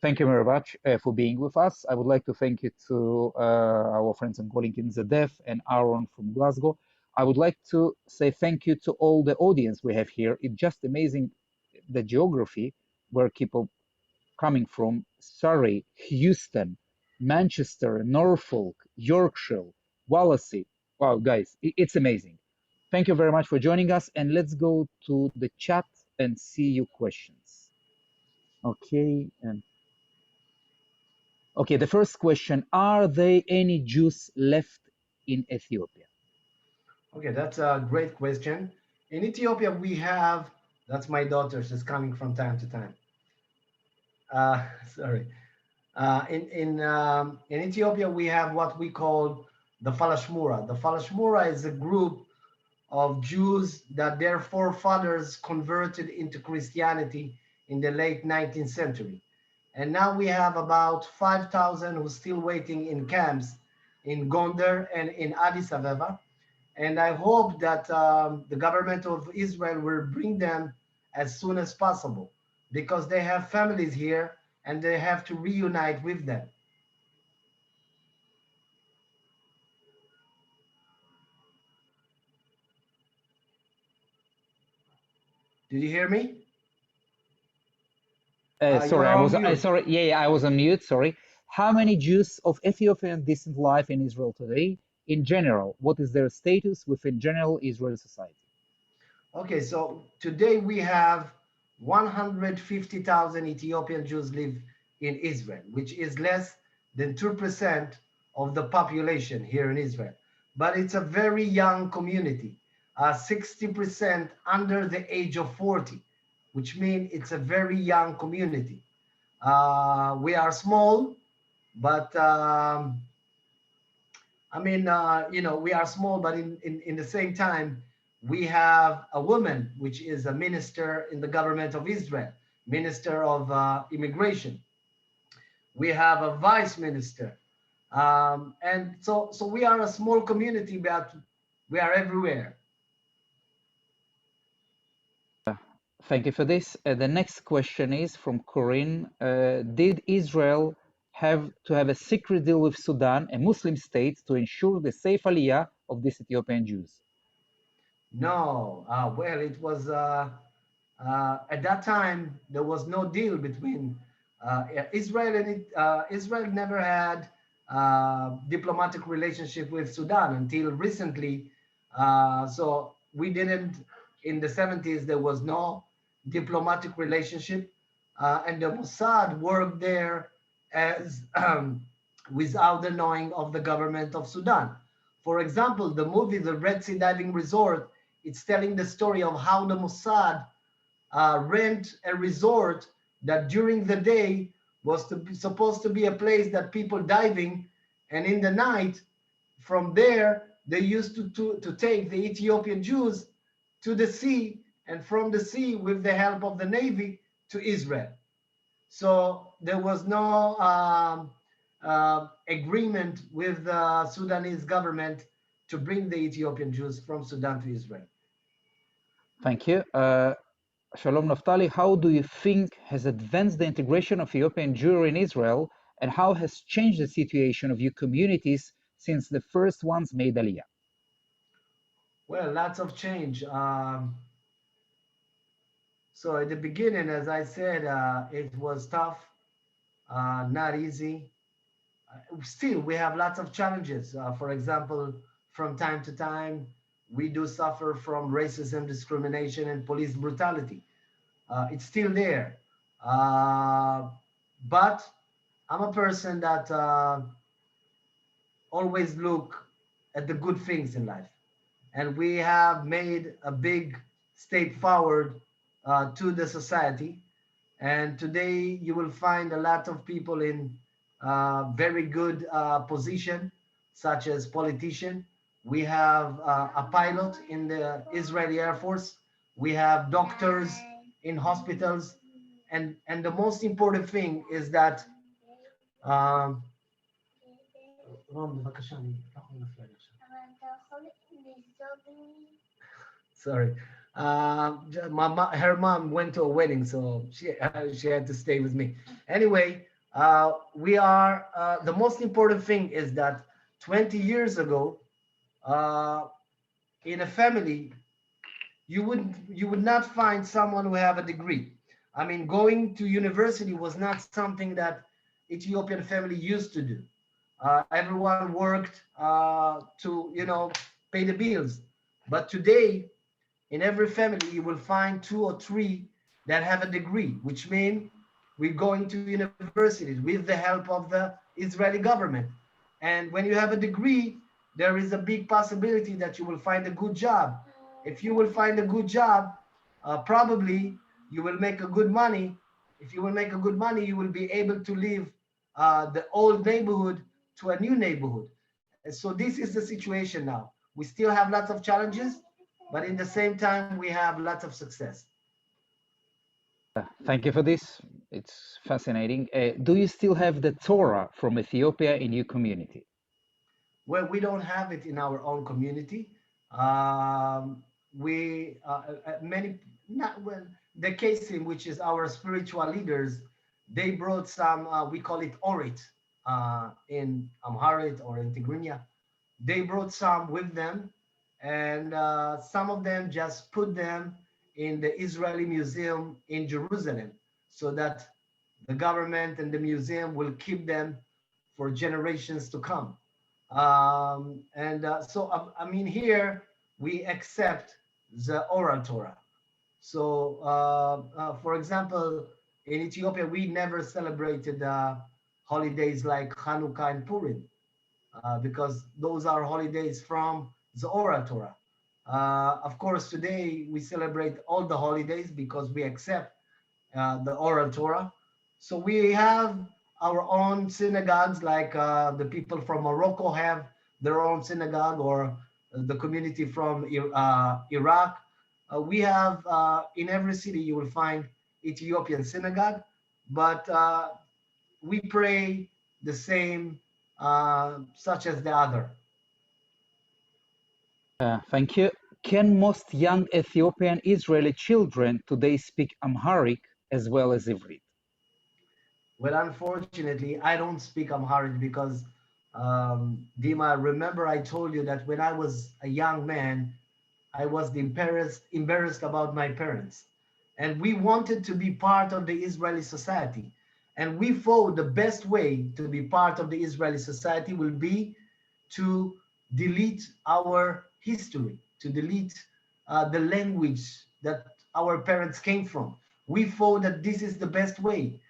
Thank you very much for being with us. I would like to thank you to our friends and colleagues in the Deaf and Aaron from Glasgow. I would like to say thank you to all the audience we have here. It's just amazing, the geography where people coming from: Surrey, Houston, Manchester, Norfolk, Yorkshire, Wallasey. Wow, guys, it's amazing. Thank you very much for joining us, and let's go to the chat and see your questions. Okay, and okay, the first question: are there any Jews left in Ethiopia? Okay, that's a great question. In Ethiopia, we have, that's my daughter, she's coming from time to time. Sorry. In Ethiopia, we have what we call the Falashmura. The Falashmura is a group of Jews that their forefathers converted into Christianity in the late 19th century. And now we have about 5,000 who are still waiting in camps in Gondar and in Addis Ababa. And I hope that the government of Israel will bring them as soon as possible, because they have families here and they have to reunite with them. Did you hear me? Sorry, I was on mute. Sorry. How many Jews of Ethiopian descent live in Israel today? In general, what is their status within general Israeli society? Okay, so today we have 150,000 Ethiopian Jews live in Israel, which is less than 2% of the population here in Israel. But it's a very young community, 60% under the age of 40, which means it's a very young community. We are small, but I mean, you know, we are small, but in the same time, we have a woman, which is a minister in the government of Israel, minister of immigration. We have a vice minister. And so we are a small community, but we are everywhere. Thank you for this. The next question is from Corinne. Did Israel have to have a secret deal with Sudan, a Muslim state, to ensure the safe Aliyah of these Ethiopian Jews? No, well, it was at that time there was no deal between Israel and Israel never had diplomatic relationship with Sudan until recently. So we didn't, in the 70s, there was no diplomatic relationship, and the Mossad worked there as without the knowing of the government of Sudan. For example, the movie The Red Sea Diving Resort, it's telling the story of how the Mossad rent a resort that during the day was supposed to be a place that people diving, and in the night, from there, they used to take the Ethiopian Jews to the sea, and from the sea, with the help of the Navy, to Israel. So there was no agreement with the Sudanese government to bring the Ethiopian Jews from Sudan to Israel. Thank you. Shalom Naftali, how do you think has advanced the integration of Ethiopian Jewry in Israel, and how has changed the situation of your communities since the first ones made Aliyah? Well, lots of change. So at the beginning, as I said, it was tough, not easy. Still, we have lots of challenges. For example, from time to time, we do suffer from racism, discrimination, and police brutality. It's still there. But I'm a person that always look at the good things in life. And we have made a big step forward to the society. And today you will find a lot of people in very good position, such as politician. We have a pilot in the Israeli Air Force. We have doctors in hospitals. And the most important thing is that sorry. Her mom went to a wedding, so she had to stay with me. Anyway, we are the most important thing is that 20 years ago, in a family, you would not find someone who have a degree. I mean, going to university was not something that Ethiopian family used to do. Everyone worked to pay the bills, but today in every family you will find 2 or 3 that have a degree, which means we're going to universities with the help of the Israeli government. And when you have a degree, there is a big possibility that you will find a good job. If you will find a good job, probably you will make a good money. If you will make a good money, you will be able to leave the old neighborhood to a new neighborhood. And so this is the situation now. We still have lots of challenges, but in the same time, we have lots of success. Thank you for this. It's fascinating. Do you still have the Torah from Ethiopia in your community? Well, we don't have it in our own community. We many not well the Kesim, which is our spiritual leaders, they brought some. We call it Orit in Amharic or in Tigrinya. They brought some with them, and some of them just put them in the Israeli Museum in Jerusalem, so that the government and the museum will keep them for generations to come. So I mean, here we accept the oral Torah. So for example, in Ethiopia, we never celebrated holidays like Hanukkah and Purim because those are holidays from the oral Torah. Of course, today we celebrate all the holidays because we accept the oral Torah. So we have our own synagogues, like the people from Morocco have their own synagogue, or the community from Iraq. We have in every city you will find Ethiopian synagogue, but we pray the same such as the other. Thank you. Can most young Ethiopian Israeli children today speak Amharic as well as Ivrit? Well, unfortunately, I don't speak Amharic because, Dima, remember I told you that when I was a young man, I was embarrassed about my parents. And we wanted to be part of the Israeli society. And we thought the best way to be part of the Israeli society will be to delete our history, to delete the language that our parents came from. We thought that this is the best way.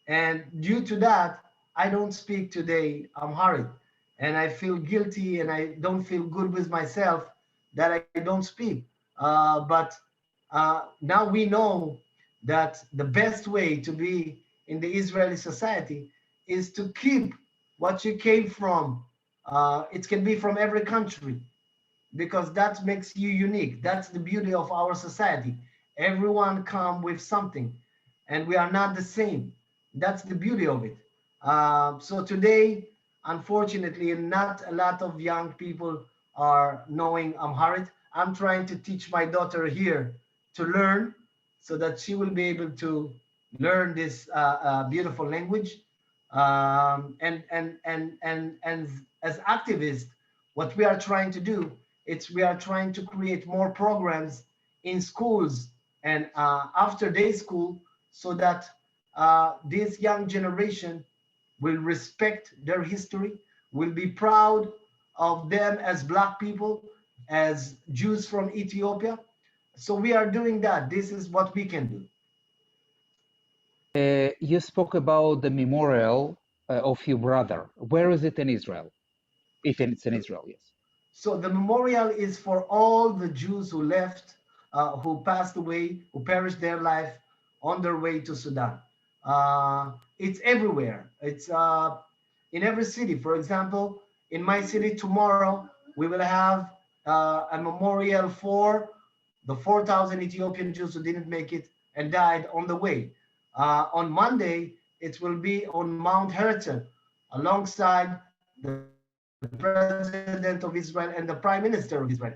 And due to that, I don't speak today Amharic. And I feel guilty and I don't feel good with myself that I don't speak. But now we know that the best way to be in the Israeli society is to keep what you came from. It can be from every country because that makes you unique. That's the beauty of our society. Everyone come with something and we are not the same. That's the beauty of it. So today, unfortunately, not a lot of young people are knowing Amharic. I'm trying to teach my daughter here to learn so that she will be able to learn this beautiful language. And as activists, what we are trying to do, we are trying to create more programs in schools and after day school so that this young generation will respect their history, will be proud of them as Black people, as Jews from Ethiopia. So we are doing that. This is what we can do. You spoke about the memorial of your brother? Where is it in Israel? If it's in Israel, yes. So the memorial is for all the Jews who left, who passed away, who perished their life on their way to Sudan. It's everywhere. It's in every city. For example, in my city tomorrow, we will have a memorial for the 4,000 Ethiopian Jews who didn't make it and died on the way. On Monday, it will be on Mount Herzl, alongside the President of Israel and the Prime Minister of Israel.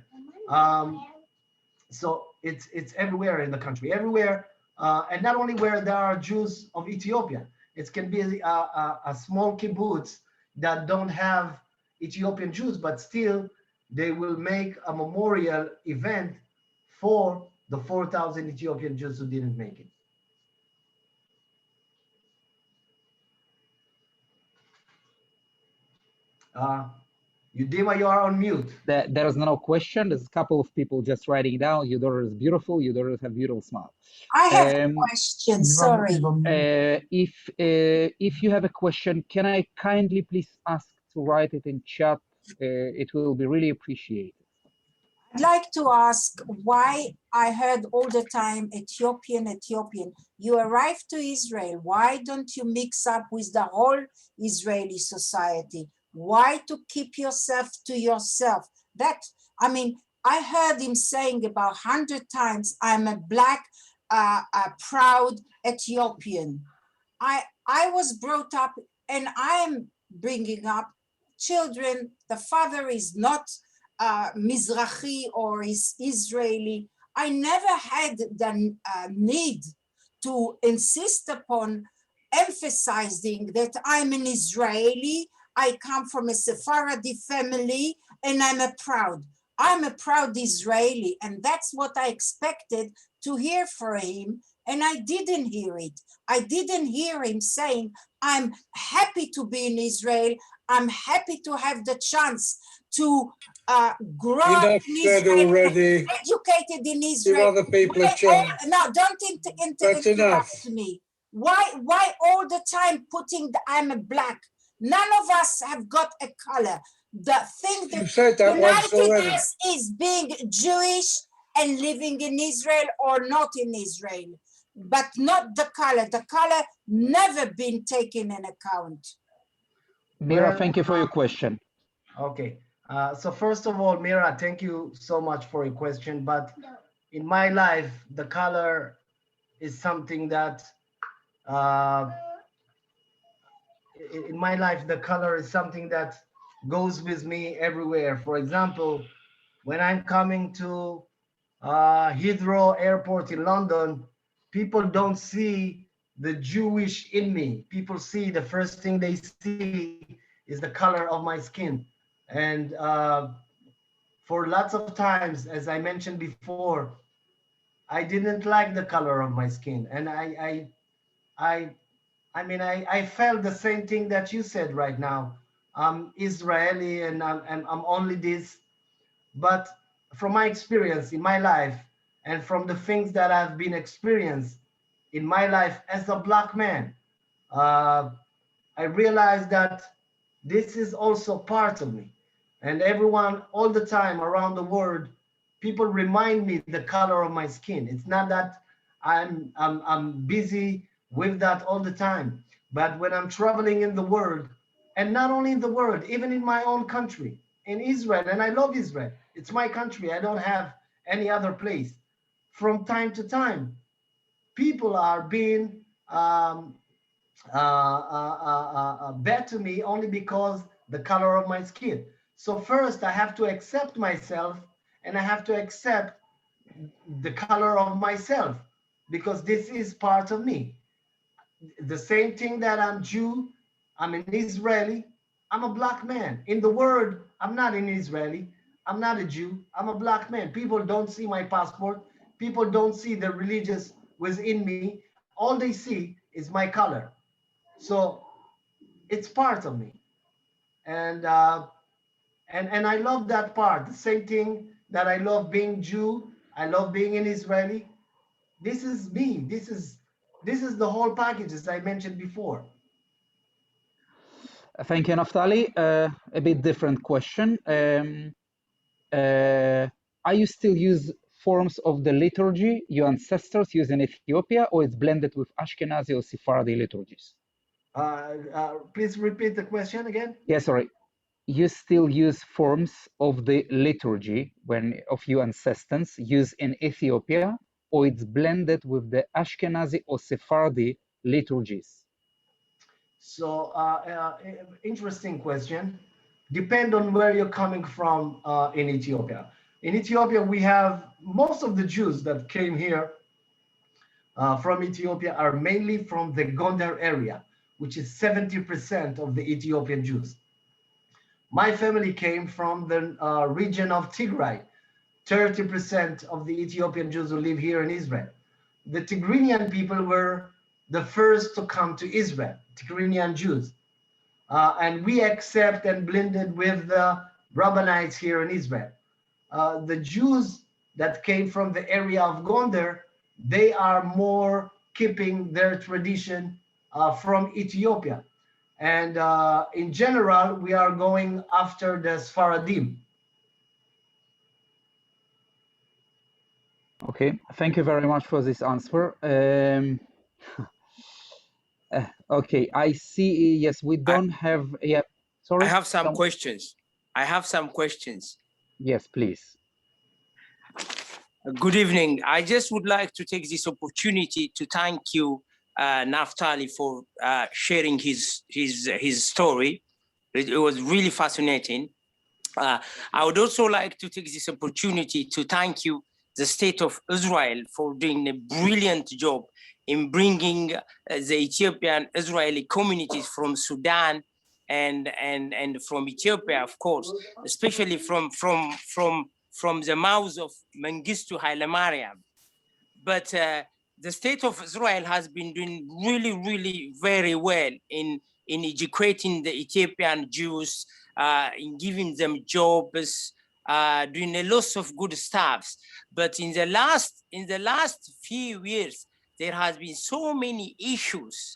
So it's everywhere in the country, everywhere, and not only where there are Jews of Ethiopia. It can be a small kibbutz that don't have Ethiopian Jews, but still they will make a memorial event for the 4,000 Ethiopian Jews who didn't make it. Yudima, you are on mute. There is no question. There's a couple of people just writing down. Your daughter is beautiful. Your daughter has a beautiful smile. I have a question. Sorry. If you have a question, can I kindly please ask to write it in chat? It will be really appreciated. I'd like to ask why I heard all the time Ethiopian. You arrived to Israel. Why don't you mix up with the whole Israeli society? Why to keep yourself to yourself? That, I mean, I heard him saying about 100 times, I'm a black, a proud Ethiopian. I was brought up, and I'm bringing up children. The father is not Mizrahi or is Israeli. I never had the need to insist upon emphasizing that I'm an Israeli, I come from a Sephardi family, and I'm a proud Israeli. And that's what I expected to hear from him, and I didn't hear it. I didn't hear him saying, I'm happy to be in Israel. I'm happy to have the chance to grow up in Israel, already. Educated in Israel. Give other people a chance. No, don't interrupt me. Why all the time putting the I'm a black? None of us have got a color. The thing that united us is being Jewish and living in Israel or not in Israel, but not the color. The color never been taken in account. Mira, thank you for your question. Okay. So first of all, Mira, thank you so much for your question. But in my life, the color is something that, in my life, the color is something that goes with me everywhere. For example, when I'm coming to Heathrow Airport in London, people don't see the Jewish in me. People see, the first thing they see is the color of my skin. And for lots of times, as I mentioned before, I didn't like the color of my skin. And I felt the same thing that you said right now. I'm Israeli and I'm only this. But from my experience in my life and from the things that I've been experienced in my life as a black man, I realized that this is also part of me. And everyone, all the time around the world, people remind me the color of my skin. It's not that I'm busy with that all the time, but when I'm traveling in the world, and not only in the world, even in my own country, in Israel, and I love Israel. It's my country. I don't have any other place. From time to time, people are being bad to me only because the color of my skin. So first I have to accept myself, and I have to accept the color of myself, because this is part of me. The same thing that I'm Jew, I'm an Israeli, I'm a black man. In the world, I'm not an Israeli, I'm not a Jew, I'm a black man. People don't see my passport. People don't see the religious within me. All they see is my color. So it's part of me. And I love that part. The same thing that I love being Jew, I love being an Israeli. This is me. This is the whole package, as I mentioned before. Thank you, Naftali. A bit different question. Are you still use forms of the liturgy your ancestors used in Ethiopia, or it's blended with Ashkenazi or Sephardi liturgies? Please repeat the question again. Yeah, sorry. You still use forms of the liturgy of your ancestors used in Ethiopia, or it's blended with the Ashkenazi or Sephardi liturgies? So interesting question. Depend on where you're coming from in Ethiopia. In Ethiopia, we have most of the Jews that came here from Ethiopia are mainly from the Gondar area, which is 70% of the Ethiopian Jews. My family came from the region of Tigray, 30% of the Ethiopian Jews who live here in Israel. The Tigrinian people were the first to come to Israel, Tigrinian Jews. And we accept and blended with the Rabbanites here in Israel. The Jews that came from the area of Gondar, they are more keeping their tradition from Ethiopia. And in general, we are going after the Sfaradim. Okay, thank you very much for this answer. Okay, I see. Yes, we don't have. Yeah, sorry. I have some questions. Yes, please. Good evening. I just would like to take this opportunity to thank you, Naftali, for sharing his story. It was really fascinating. I would also like to take this opportunity to thank you, the State of Israel, for doing a brilliant job in bringing the Ethiopian Israeli communities from Sudan and from Ethiopia, of course, especially from the mouths of Mengistu Haile Mariam. But the State of Israel has been doing really very well in educating the Ethiopian Jews, in giving them jobs, doing a lot of good stuff. But in the last few years, there has been so many issues,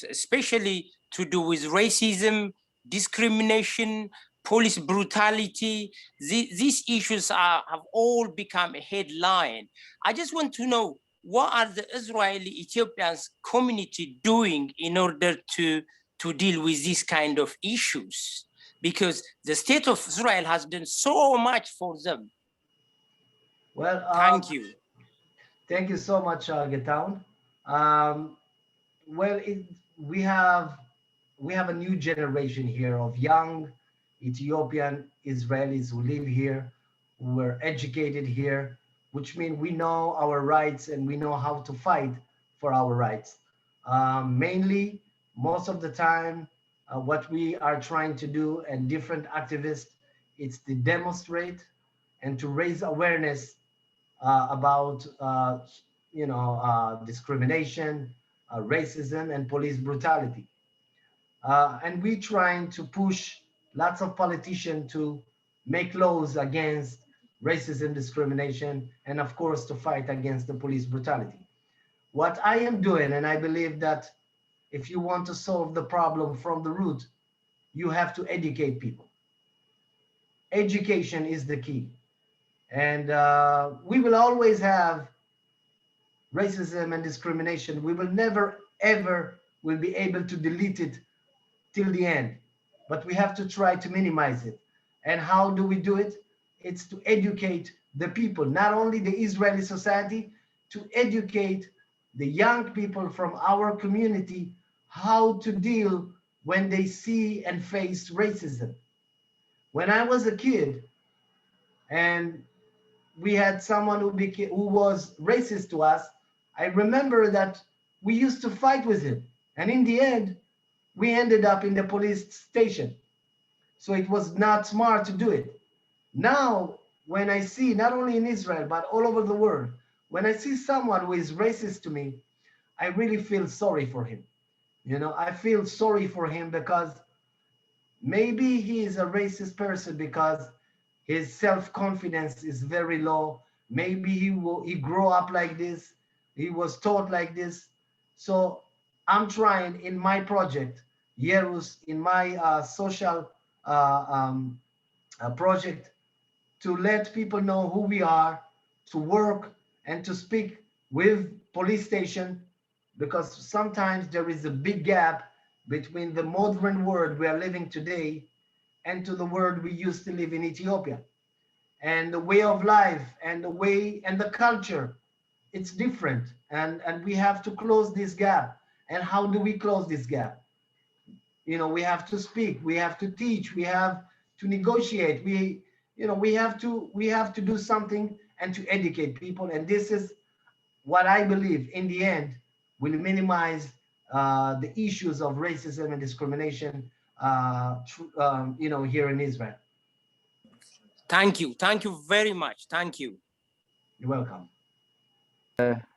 especially to do with racism, discrimination, police brutality. These issues have all become a headline. I just want to know, what are the Israeli Ethiopians community doing in order to deal with these kind of issues? Because the State of Israel has done so much for them. Well, thank you. Thank you so much, Getaun. Well, we have a new generation here of young Ethiopian Israelis who live here, who were educated here, which means we know our rights and we know how to fight for our rights. Mainly, most of the time, what we are trying to do, and different activists, it's to demonstrate and to raise awareness about discrimination, racism, and police brutality. And we're trying to push lots of politicians to make laws against racism, discrimination, and of course to fight against the police brutality. What I am doing, and I believe that if you want to solve the problem from the root, you have to educate people. Education is the key. And we will always have racism and discrimination. We will never, ever will be able to delete it till the end. But we have to try to minimize it. And how do we do it? It's to educate the people, not only the Israeli society, to educate the young people from our community how to deal when they see and face racism. When I was a kid and we had someone who was racist to us, I remember that we used to fight with him. And in the end, we ended up in the police station. So it was not smart to do it. Now, when I see, not only in Israel, but all over the world, when I see someone who is racist to me, I really feel sorry for him. I feel sorry for him because maybe he is a racist person because his self-confidence is very low. Maybe he grew up like this. He was taught like this. So I'm trying in my project Yerus in my social project to let people know who we are, to work and to speak with police station, because sometimes there is a big gap between the modern world we are living today and to the world we used to live in Ethiopia. And the way of life and the way and the culture, it's different. And we have to close this gap. And how do we close this gap? You know, we have to speak, we have to teach, we have to negotiate, we have to do something and to educate people. And this is what I believe in the end will minimize the issues of racism and discrimination here in Israel. Thank you very much. Thank you. You're welcome.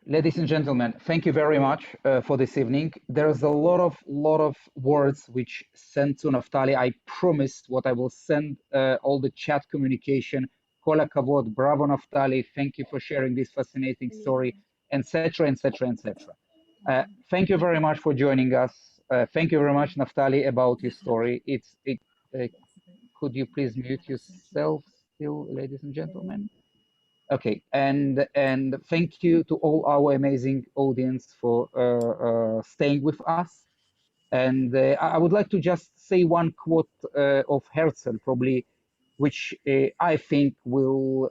Ladies and gentlemen, thank you very much for this evening. There's a lot of words which sent to Naftali. I promised what I will send all the chat communication. Kol hakavod, bravo Naftali, thank you for sharing this fascinating story, etc., etc., etc. Thank you very much for joining us. Thank you very much, Naftali, about your story. Could you please mute yourself still, ladies and gentlemen? Okay, and thank you to all our amazing audience for staying with us. And I would like to just say one quote of Herzl, probably, which I think will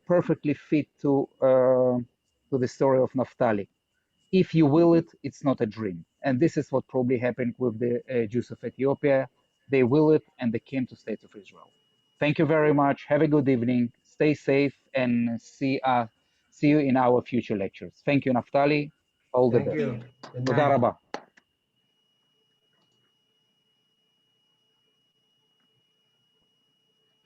perfectly fit to the story of Naftali. If you will it, it's not a dream. And this is what probably happened with the Jews of Ethiopia. They will it, and they came to State of Israel. Thank you very much. Have a good evening. Stay safe, and see you in our future lectures. Thank you, Naftali. All the best. Thank you. Good Toda night. rabba.